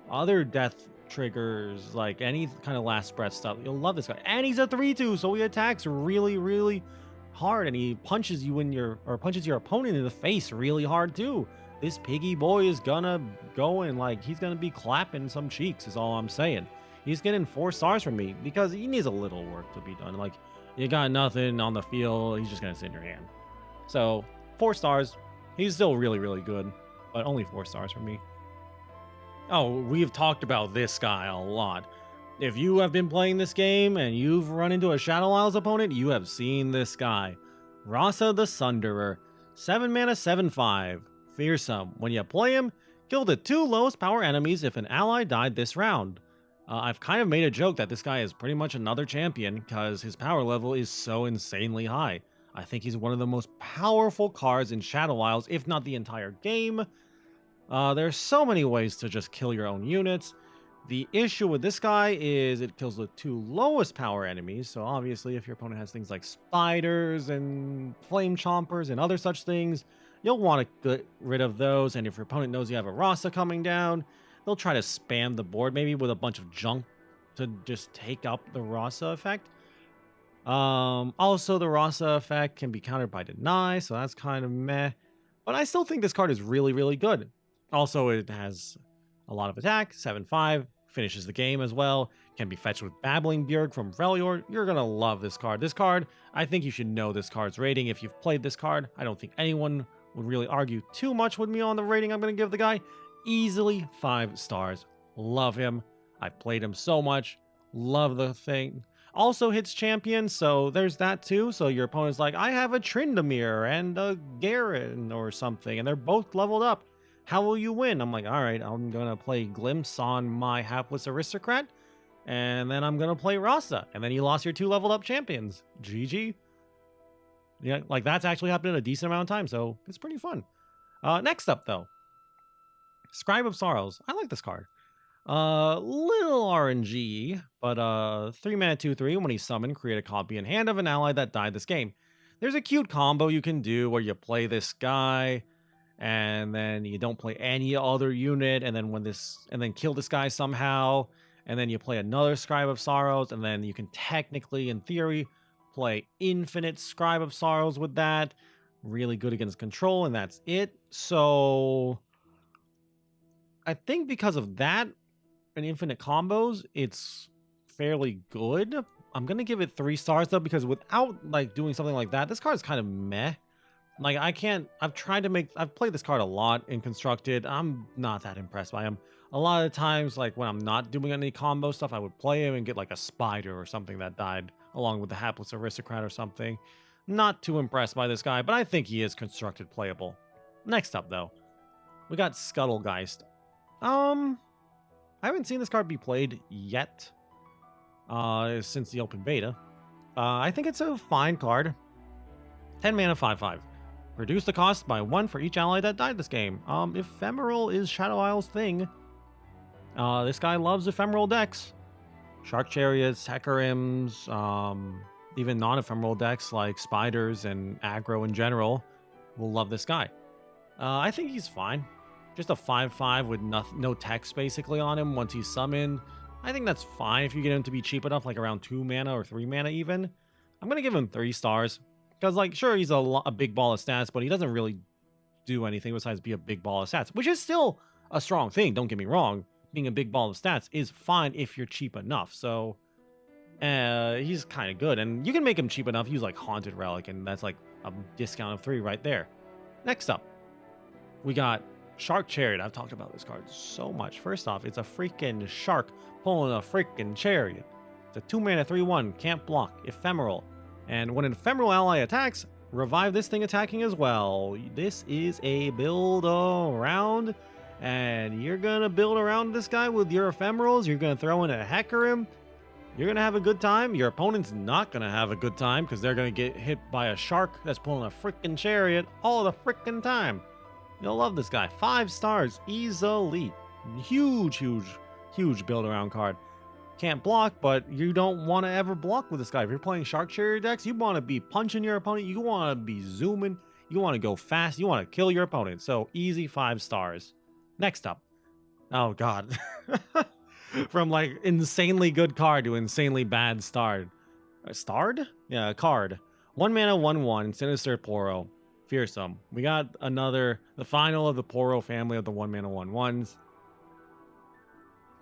other death triggers, like any kind of last breath stuff. You'll love this guy. And he's a 3/2, so he attacks really, really hard, and he punches punches your opponent in the face really hard too. This piggy boy is gonna go and, like, he's gonna be clapping some cheeks, is all I'm saying. He's getting 4 stars from me because he needs a little work to be done. Like, you got nothing on the field, he's just gonna sit in your hand. So 4 stars. He's still really, really good, but only 4 stars from me. Oh, we've talked about this guy a lot. If you have been playing this game and you've run into a Shadow Isles opponent, you have seen this guy. RHASA the Sunderer. 7 mana, 7/5. Fearsome. When you play him, kill the 2 lowest power enemies if an ally died this round. I've kind of made a joke that this guy is pretty much another champion because his power level is so insanely high. I think he's one of the most powerful cards in Shadow Isles, if not the entire game. There's so many ways to just kill your own units. The issue with this guy is it kills the 2 lowest power enemies. So obviously, if your opponent has things like spiders and flame chompers and other such things, you'll want to get rid of those. And if your opponent knows you have a RHASA coming down, they'll try to spam the board maybe with a bunch of junk to just take up the RHASA effect. Also, the RHASA effect can be countered by deny, so that's kind of meh. But I still think this card is really, really good. Also, it has a lot of attack, 7/5, finishes the game as well, can be fetched with Babbling Bjerg from Freljord. You're gonna love this card. This card, I think you should know this card's rating if you've played this card. I don't think anyone would really argue too much with me on the rating I'm gonna give the guy. Easily 5 stars. Love him. I've played him so much. Love the thing. Also hits champion, so there's that too. So your opponent's like, I have a Tryndamere and a Garen or something, and they're both leveled up. How will you win? I'm like, all right, I'm going to play Glimpse on my Hapless Aristocrat, and then I'm going to play RHASA, and then you lost your 2 leveled up champions. GG. Yeah, like, that's actually happened a decent amount of time, so it's pretty fun. Next up, though, Scribe of Sorrows. I like this card. Little RNG, but 3 mana 2/3. When he's summoned, create a copy in hand of an ally that died this game. There's a cute combo you can do where you play this guy, and then you don't play any other unit, and then kill this guy somehow, and then you play another Scribe of Sorrows, and then you can technically, in theory, play infinite Scribe of Sorrows with that. Really good against control, and that's it. So I think because of that and infinite combos, it's fairly good. I'm gonna give it 3 stars though, because without, like, doing something like that, this card is kind of meh. Like, I've played this card a lot in Constructed. I'm not that impressed by him. A lot of the times, like, when I'm not doing any combo stuff, I would play him and get, like, a spider or something that died along with the Hapless Aristocrat or something. Not too impressed by this guy, but I think he is Constructed playable. Next up, though, we got Scuttlegeist. I haven't seen this card be played yet, since the open beta. I think it's a fine card. 10 mana, 5/5. Reduce the cost by 1 for each ally that died this game. Ephemeral is Shadow Isles' thing. This guy loves ephemeral decks. Shark Chariots, Hecarims, even non-ephemeral decks like Spiders and Aggro in general will love this guy. I think he's fine. Just a 5/5 with no text basically on him once he's summoned. I think that's fine if you get him to be cheap enough, like around 2 mana or 3 mana even. I'm going to give him 3 stars. Because, like, sure, he's a big ball of stats, but he doesn't really do anything besides be a big ball of stats, which is still a strong thing, don't get me wrong. Being a big ball of stats is fine if you're cheap enough, so he's kind of good. And you can make him cheap enough, use, like, Haunted Relic, and that's, like, a discount of 3 right there. Next up, we got Shark Chariot. I've talked about this card so much. First off, it's a freaking shark pulling a freaking chariot. It's a 2-mana 3/1, can't block, ephemeral. And when an ephemeral ally attacks, revive this thing attacking as well. This is a build around, and you're gonna build around this guy with your ephemerals. You're gonna throw in a Hecarim. You're gonna have a good time. Your opponent's not gonna have a good time because they're gonna get hit by a shark that's pulling a freaking chariot all the freaking time. You'll love this guy. 5 stars easily. Huge, huge, huge build around card. Can't block, but you don't want to ever block with this guy. If you're playing Shark Chariot decks, you want to be punching your opponent. You want to be zooming. You want to go fast. You want to kill your opponent. So easy 5 stars. Next up. Oh, God. From like insanely good card to insanely bad starred. Starred? Yeah, card. 1 mana, 1/1, Sinister Poro. Fearsome. We got the final of the Poro family of the 1 mana 1/1s.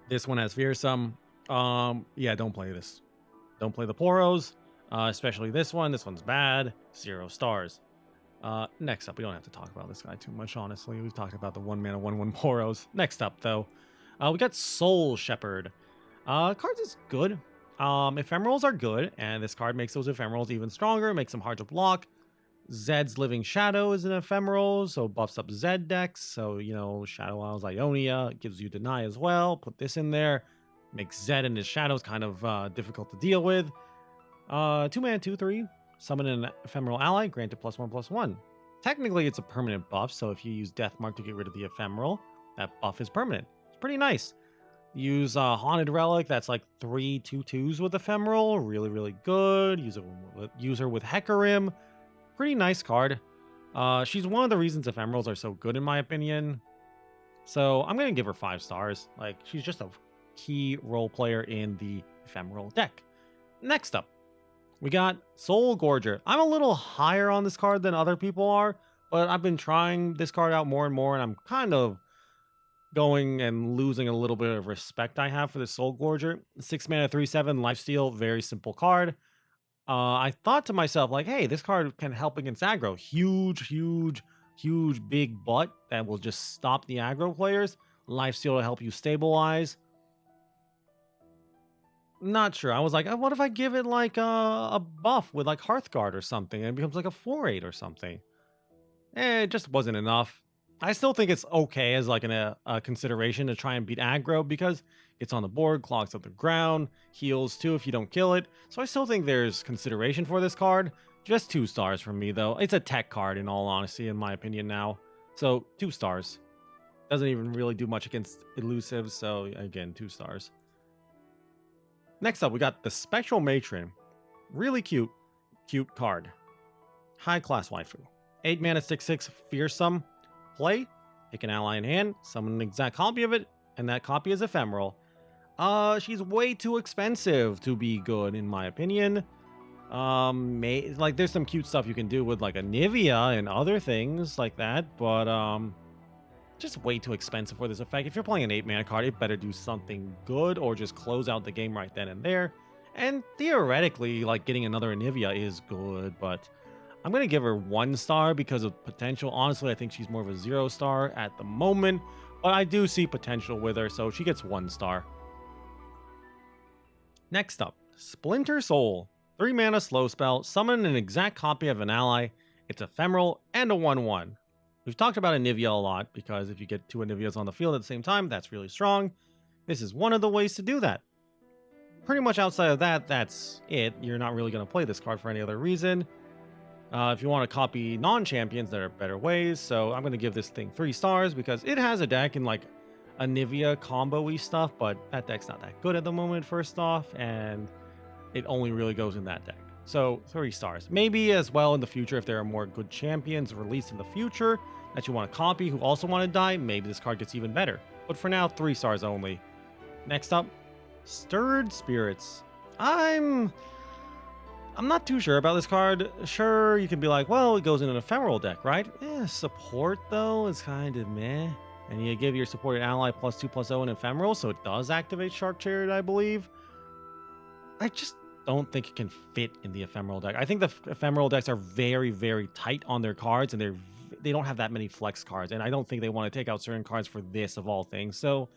This one has Fearsome. Yeah, don't play this. Don't play the Poros, especially this one. This one's bad. 0 stars. Next up, we don't have to talk about this guy too much, honestly. We've talked about the 1 mana 1/1 Poros. Next up, though, we got Soul Shepherd. Cards is good. Ephemerals are good, and this card makes those ephemerals even stronger, makes them hard to block. Zed's Living Shadow is an ephemeral, so buffs up Zed decks. So, you know, Shadow Isles Ionia gives you deny as well. Put this in there. Makes Zed and his shadows kind of difficult to deal with. 2 mana, 2/3. Summon an ephemeral ally, granted +1/+1. Technically, it's a permanent buff, so if you use Deathmark to get rid of the ephemeral, that buff is permanent. It's pretty nice. Use Haunted Relic, that's like 3 2/2s with ephemeral. Really, really good. Use her with Hecarim. Pretty nice card. She's one of the reasons ephemerals are so good, in my opinion. So I'm going to give her 5 stars. Like, she's just a key role player in the ephemeral deck. Next up, we got Soul Gorger. I'm a little higher on this card than other people are, but I've been trying this card out more and more, and I'm kind of going and losing a little bit of respect I have for the Soul Gorger. 6 mana, 3/7, lifesteal, very simple card. I thought to myself, like, hey, this card can help against aggro. Huge, huge, huge big butt that will just stop the aggro players. Lifesteal to help you stabilize. Not sure. I was like, what if I give it like a buff with like Hearthguard or something and it becomes like a 4/8 or something? It just wasn't enough. I still think it's okay as like a consideration to try and beat aggro because it's on the board, clogs up the ground, heals too if you don't kill it. So I still think there's consideration for this card. Just 2 stars from me though. It's a tech card in all honesty, in my opinion now. So 2 stars. Doesn't even really do much against elusives. So again, 2 stars. Next up, we got the Spectral Matron. Really cute card. High class waifu. 8 mana, 6/6, Fearsome. Play, pick an ally in hand, summon an exact copy of it, and that copy is ephemeral. She's way too expensive to be good, in my opinion. Like there's some cute stuff you can do with like a Nivea and other things like that, but just way too expensive for this effect. If you're playing an 8 mana card, it better do something good or just close out the game right then and there. And theoretically, like getting another Nivea is good, but I'm going to give her 1 star because of potential. Honestly, I think she's more of a 0 star at the moment, but I do see potential with her, so she gets 1 star. Next up, Splinter Soul. 3 mana slow spell, summon an exact copy of an ally. It's ephemeral and a 1/1. We've talked about Nivea a lot because if you get 2 Niveas on the field at the same time, that's really strong. This is one of the ways to do that. Pretty much outside of that, that's it. You're not really going to play this card for any other reason. If you want to copy non-champions, there are better ways. So I'm going to give this thing 3 stars because it has a deck in like a Nivea combo-y stuff, but that deck's not that good at the moment, first off, and it only really goes in that deck. So 3 stars. Maybe as well in the future, if there are more good champions released in the future that you want to copy who also want to die, maybe this card gets even better. But for now, 3 stars only. Next up, Stirred Spirits. I'm not too sure about this card. Sure, you can be like, well, it goes in an ephemeral deck, right? Support, though, is kind of meh. And you give your supported ally +2/+0 in ephemeral, so it does activate Shark Chariot, I believe. I just don't think it can fit in the ephemeral deck. I think the ephemeral decks are very, very tight on their cards, and they're they don't have that many flex cards, and I don't think they want to take out certain cards for this of all things. So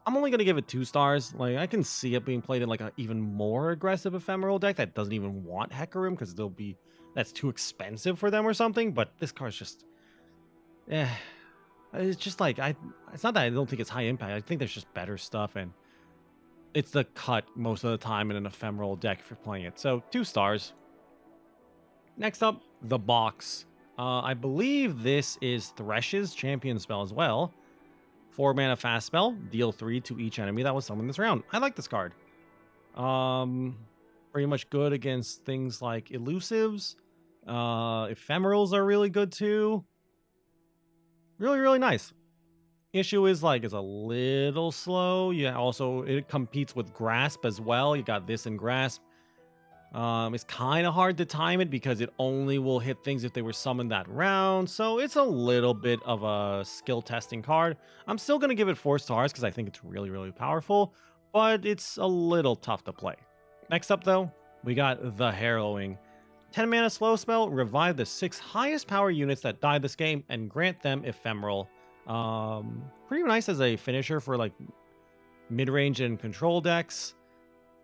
I'm only gonna give it 2 stars. Like, I can see it being played in like a even more aggressive ephemeral deck that doesn't even want Hecarim because that's too expensive for them or something. But this card's just, it's just like it's not that I don't think it's high impact. I think there's just better stuff, and it's the cut most of the time in an ephemeral deck if you're playing it. So 2 stars. Next up, the box. I believe this is Thresh's champion spell as well. 4 mana fast spell, deal 3 to each enemy that was summoned this round. I like this card. Pretty much good against things like elusives. Ephemerals are really good too. Really, really nice. Issue is like it's a little slow. Yeah, also it competes with grasp as well. You got this in grasp. It's kind of hard to time it because it only will hit things if they were summoned that round. So it's a little bit of a skill testing card. I'm still going to give it 4 stars because I think it's really, really powerful, but it's a little tough to play. Next up though, we got the Harrowing. 10 mana slow spell, revive the 6 highest power units that die this game and grant them ephemeral. Pretty nice as a finisher for like mid-range and control decks.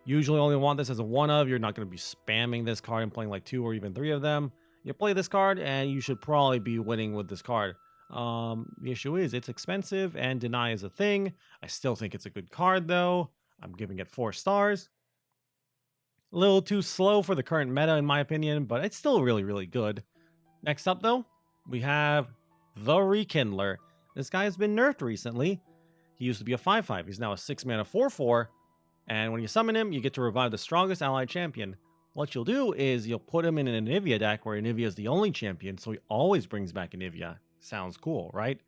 Usually only want this as a 1-of. You're not going to be spamming this card and playing like 2 or even 3 of them. You play this card and you should probably be winning with this card. The issue is it's expensive and deny is a thing. I still think it's a good card though. I'm giving it 4 stars. A little too slow for the current meta in my opinion, but it's still really, really good. Next up though, we have the Rekindler. This guy has been nerfed recently. He used to be a 5/5. He's now a 6 mana 4/4. And when you summon him, you get to revive the strongest allied champion. What you'll do is you'll put him in an Anivia deck where Anivia is the only champion, so he always brings back Anivia. Sounds cool, right?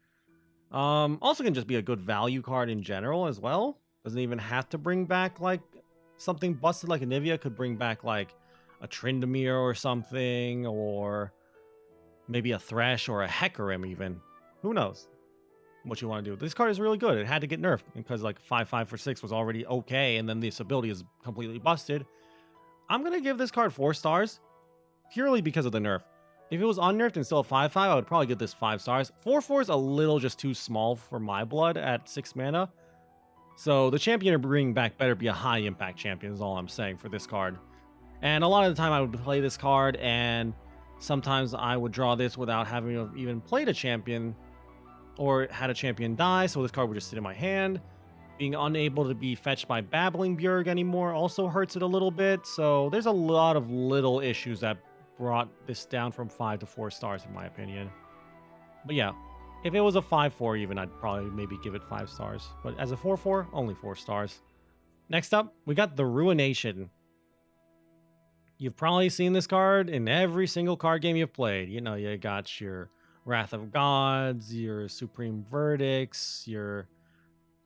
Also can just be a good value card in general as well. Doesn't even have to bring back like something busted like Anivia. Could bring back like a Tryndamere or something, or maybe a Thresh or a Hecarim even. Who knows what you want to do. This card is really good. It had to get nerfed because like 5/5 for 6 was already okay, and then this ability is completely busted. I'm going to give this card 4 stars purely because of the nerf. If it was unnerfed and still a 5/5, I would probably give this 5 stars. 4/4 is a little just too small for my blood at 6 mana. So the champion you're bringing back better be a high impact champion is all I'm saying for this card. And a lot of the time I would play this card, and sometimes I would draw this without having even played a champion or had a champion die, so this card would just sit in my hand. Being unable to be fetched by Babbling Bjerg anymore also hurts it a little bit, so there's a lot of little issues that brought this down from 5 to 4 stars in my opinion. But yeah, if it was a 5/4 even, I'd probably maybe give it 5 stars. But as a 4/4, only 4 stars. Next up, we got the Ruination. You've probably seen this card in every single card game you've played. You know, you got your Wrath of Gods, your Supreme Verdicts, your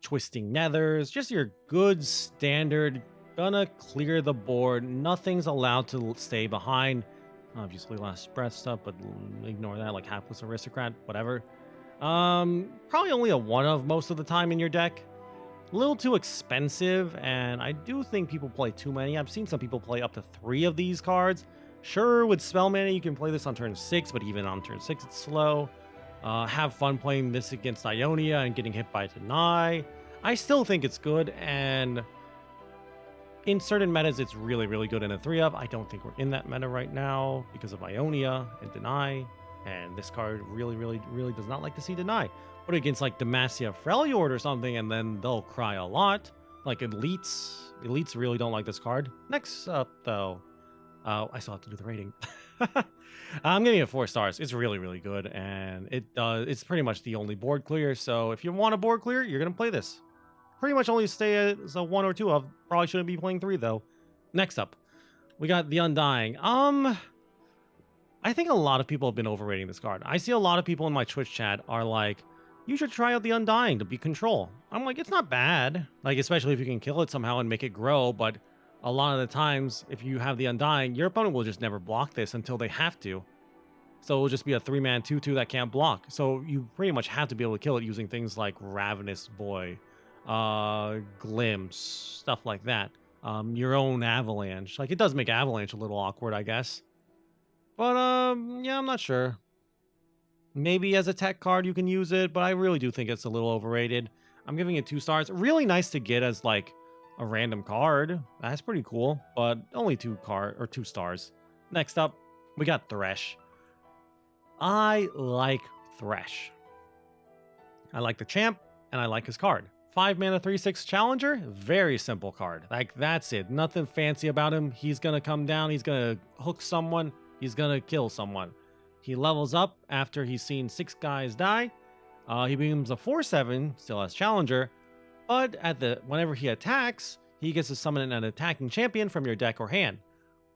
Twisting Nethers, just your good standard, gonna clear the board. Nothing's allowed to stay behind. Obviously Last Breath stuff, but ignore that, like Hapless Aristocrat, whatever. Probably only a 1-of most of the time in your deck. A little too expensive, and I do think people play too many. I've seen some people play up to 3 of these cards. Sure, with spell mana, you can play this on turn 6, but even on turn 6, it's slow. Have fun playing this against Ionia and getting hit by Deny. I still think it's good, and in certain metas, it's really, really good in a 3-of. I don't think we're in that meta right now because of Ionia and Deny, and this card really, really, really does not like to see Deny. Put it against like Demacia Freljord or something, and then they'll cry a lot. Like Elites really don't like this card. Next up, though, I still have to do the rating. I'm giving it 4 stars. It's really, really good, and it's pretty much the only board clear. So if you want a board clear, you're gonna play this. Pretty much only stay as a 1 or 2 of. Probably shouldn't be playing 3 though. Next up, we got the Undying. I think a lot of people have been overrating this card. I see a lot of people in my Twitch chat are like, you should try out the Undying to be control. I'm like, it's not bad. Like, especially if you can kill it somehow and make it grow, but a lot of the times, if you have the Undying, your opponent will just never block this until they have to. So it will just be a 3-man 2/2 that can't block. So you pretty much have to be able to kill it using things like Ravenous Boy, Glimpse, stuff like that. Your own Avalanche. Like, it does make Avalanche a little awkward, I guess. But, yeah, I'm not sure. Maybe as a tech card you can use it, but I really do think it's a little overrated. I'm giving it 2 stars. Really nice to get as like a random card. That's pretty cool, but only 2 stars. Next up, we got Thresh. I like Thresh. I like the champ, and I like his card. 5 mana 3/6 challenger, very simple card. Like, that's it. Nothing fancy about him. He's gonna come down, he's gonna hook someone, he's gonna kill someone. He levels up after he's seen 6 guys die. He becomes a 4/7, still has challenger, but whenever he attacks, he gets to summon an attacking champion from your deck or hand.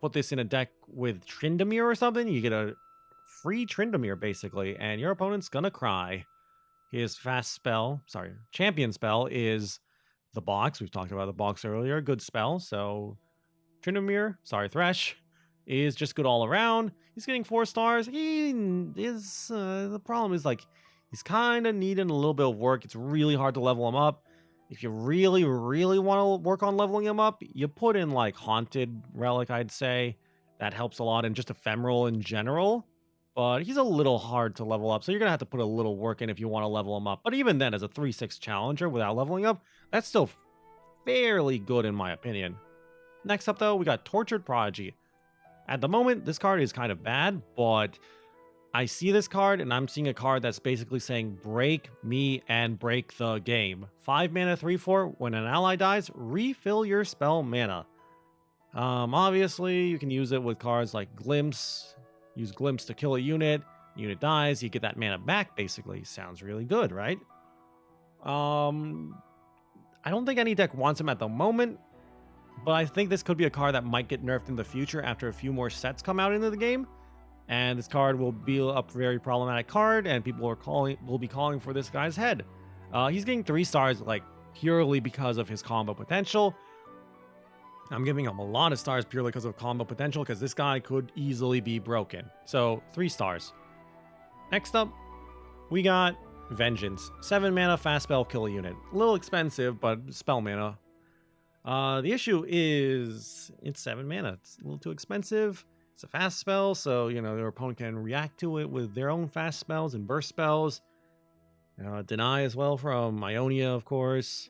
Put this in a deck with Tryndamere or something, you get a free Tryndamere basically, and your opponent's gonna cry. His champion spell is the box. We've talked about the box earlier. Good spell. So Thresh is just good all around. He's getting 4 stars. The problem is like he's kind of needing a little bit of work. It's really hard to level him up. If you really, really want to work on leveling him up, you put in like Haunted Relic, I'd say. That helps a lot, and just Ephemeral in general. But he's a little hard to level up, so you're going to have to put a little work in if you want to level him up. But even then, as a 3/6 challenger without leveling up, that's still fairly good in my opinion. Next up, though, we got Tortured Prodigy. At the moment, this card is kind of bad, but I see this card, and I'm seeing a card that's basically saying, break me and break the game. 5 mana 3/4, when an ally dies, refill your spell mana. Obviously, you can use it with cards like Glimpse. Use Glimpse to kill a unit. Unit dies, you get that mana back, basically. Sounds really good, right? I don't think any deck wants him at the moment, but I think this could be a card that might get nerfed in the future after a few more sets come out into the game. And this card will be a very problematic card, and people will be calling for this guy's head. He's getting 3 stars, like, purely because of his combo potential. I'm giving him a lot of stars purely because of combo potential, because this guy could easily be broken. So, 3 stars. Next up, we got Vengeance. 7 mana, fast spell, kill a unit. A little expensive, but spell mana. The issue is, it's 7 mana. It's a little too expensive. It's a fast spell, so, their opponent can react to it with their own fast spells and burst spells. Deny as well from Ionia, of course.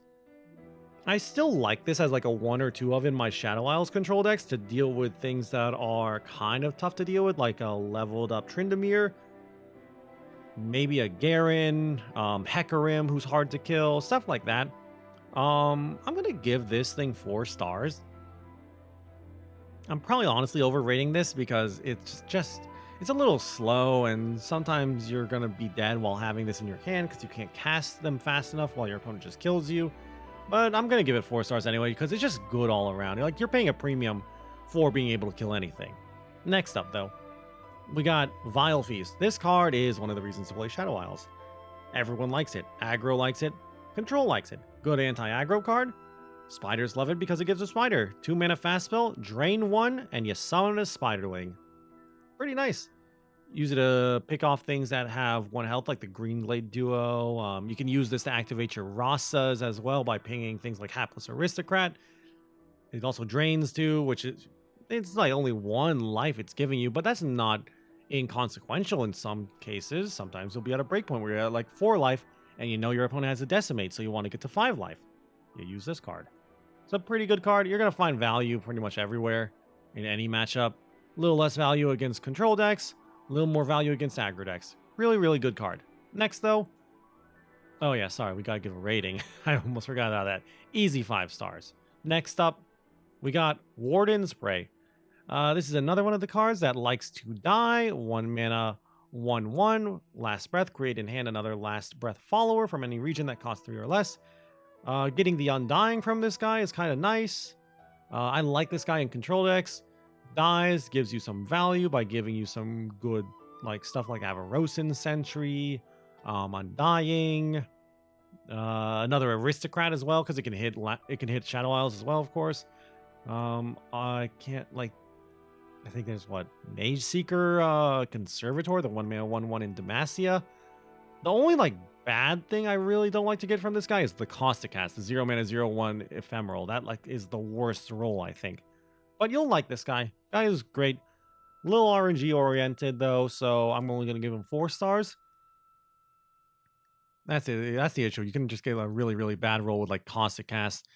I still like this as like a 1 or 2 of in my Shadow Isles control decks to deal with things that are kind of tough to deal with, like a leveled up Tryndamere, maybe a Garen, Hecarim, who's hard to kill, stuff like that. I'm gonna give this thing 4 stars. I'm probably honestly overrating this because it's a little slow, and sometimes you're gonna be dead while having this in your hand because you can't cast them fast enough while your opponent just kills you. But I'm gonna give it 4 stars anyway because it's just good all around. You're paying a premium for being able to kill anything. Next up, though, we got Vile Feast. This card is one of the reasons to play Shadow Isles. Everyone likes it. Aggro likes it. Control likes it. Good anti-aggro card. Spiders love it because it gives a spider. 2 mana fast spell, drain 1, and you summon a spiderling. Pretty nice. Use it to pick off things that have 1 health, like the Green Glade duo. You can use this to activate your RHASAs as well by pinging things like Hapless Aristocrat. It also drains too, it's like only 1 life it's giving you, but that's not inconsequential in some cases. Sometimes you'll be at a breakpoint where you're at like 4 life, and your opponent has a Decimate, so you want to get to 5 life. You use this card. It's a pretty good card. You're going to find value pretty much everywhere in any matchup. A little less value against control decks. A little more value against aggro decks. Really, really good card. Next, though. Oh, yeah, sorry. We got to give a rating. I almost forgot about that. Easy 5 stars. Next up, we got Warden's Prey. This is another one of the cards that likes to die. 1 mana, 1/1. Last Breath. Create in hand another Last Breath follower from any region that costs 3 or less. Getting the Undying from this guy is kind of nice. I like this guy in control decks. Dies, gives you some value by giving you some good stuff like Avarosan Sentry, Undying, another Aristocrat as well, because it can hit Shadow Isles as well, of course. I think there's Mage Seeker, Conservator, the 1 mana 1/1 in Demacia. The only bad thing I really don't like to get from this guy is the cost to cast, the 0 mana 0/1 ephemeral. That is the worst roll, I think. But you'll like this guy. Guy is great. A little RNG oriented though, so I'm only gonna give him 4 stars. That's it. That's the issue. You can just get a really, really bad roll with like Caustic Cast.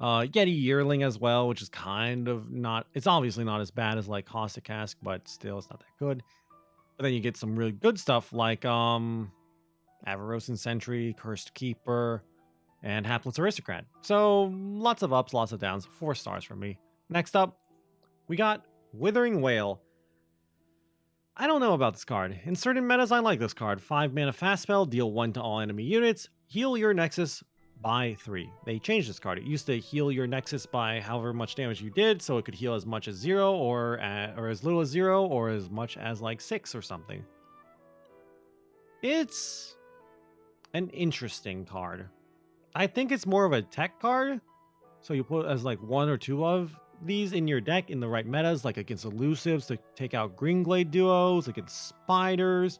Yeti Yearling as well, which is kind of not, it's obviously not as bad as like Caustic Cast, but still it's not that good. But then you get some really good stuff like Avarosan Sentry, Cursed Keeper, and Hapless Aristocrat. So lots of ups, lots of downs. 4 stars from me. Next up, we got Withering Wail. I don't know about this card. In certain metas, I like this card. 5 mana fast spell, deal 1 to all enemy units, heal your Nexus by 3. They changed this card. It used to heal your Nexus by however much damage you did, so it could heal as much as 0 or as little as 0 or as much as like 6 or something. It's an interesting card. I think it's more of a tech card, so you put as like 1 or 2 of these in your deck in the right metas, like against elusives to take out Greenglade duos, against spiders,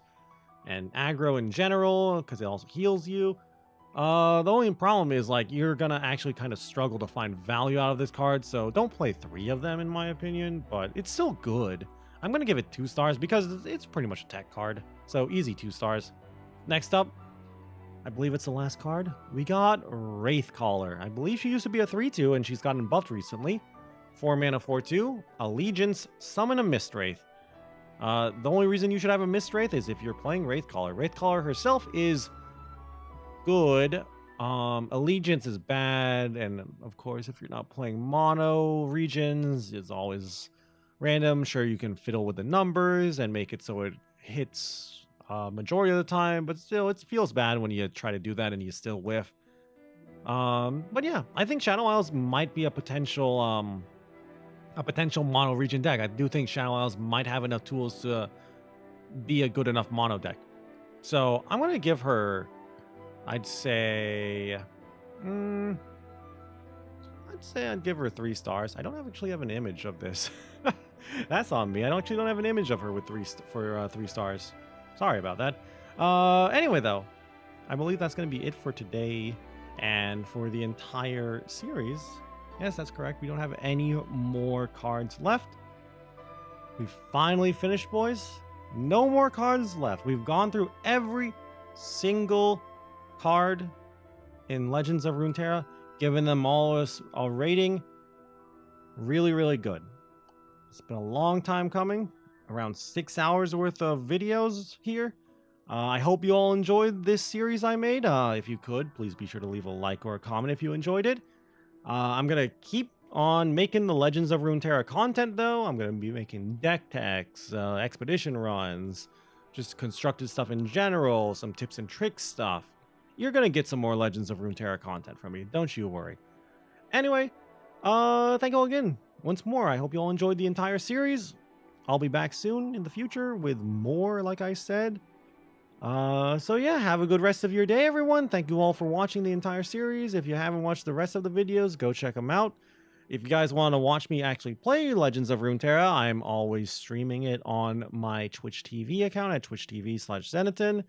and aggro in general, because it also heals you. The only problem is like you're gonna actually kind of struggle to find value out of this card, so don't play 3 of them in my opinion, but it's still good. I'm gonna give it 2 stars because it's pretty much a tech card, so easy 2 stars. Next up, I believe it's the last card, we got Wraithcaller. I believe she used to be a 3/2 and she's gotten buffed recently. 4 mana 4/2, Allegiance, summon a Mistwraith. The only reason you should have a Mistwraith is if you're playing Wraithcaller. Wraithcaller herself is good. Allegiance is bad, and of course, if you're not playing mono regions, it's always random. Sure, you can fiddle with the numbers and make it so it hits majority of the time, but still, it feels bad when you try to do that and you still whiff. But yeah, I think Shadow Isles might be a potential mono region deck. I do think Shadow Isles might have enough tools to be a good enough mono deck. So I'm going to give her, I'd say I'd give her 3 stars. I don't actually have an image of this. That's on me. I actually don't have an image of her with 3 stars. Sorry about that. Anyway, though, I believe that's going to be it for today and for the entire series. Yes, that's correct. We don't have any more cards left. We finally finished, boys. No more cards left. We've gone through every single card in Legends of Runeterra, given them all a rating. Really, really good. It's been a long time coming. Around 6 hours worth of videos here. I hope you all enjoyed this series I made. If you could, please be sure to leave a like or a comment if you enjoyed it. I'm going to keep on making the Legends of Runeterra content, though. I'm going to be making deck techs, expedition runs, just constructed stuff in general, some tips and tricks stuff. You're going to get some more Legends of Runeterra content from me. Don't you worry. Anyway, thank you all again. Once more, I hope you all enjoyed the entire series. I'll be back soon in the future with more, like I said. So yeah, have a good rest of your day, everyone. Thank you all for watching the entire series. If you haven't watched the rest of the videos, go check them out. If you guys want to watch me actually play Legends of Runeterra, I'm always streaming it on my Twitch TV account at twitch.tv/Zenaton.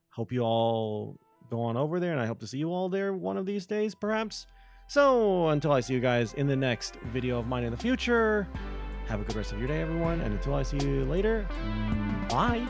Hope you all go on over there, and I hope to see you all there one of these days, perhaps. So until I see you guys in the next video of mine in the future, have a good rest of your day, everyone. And until I see you later, bye.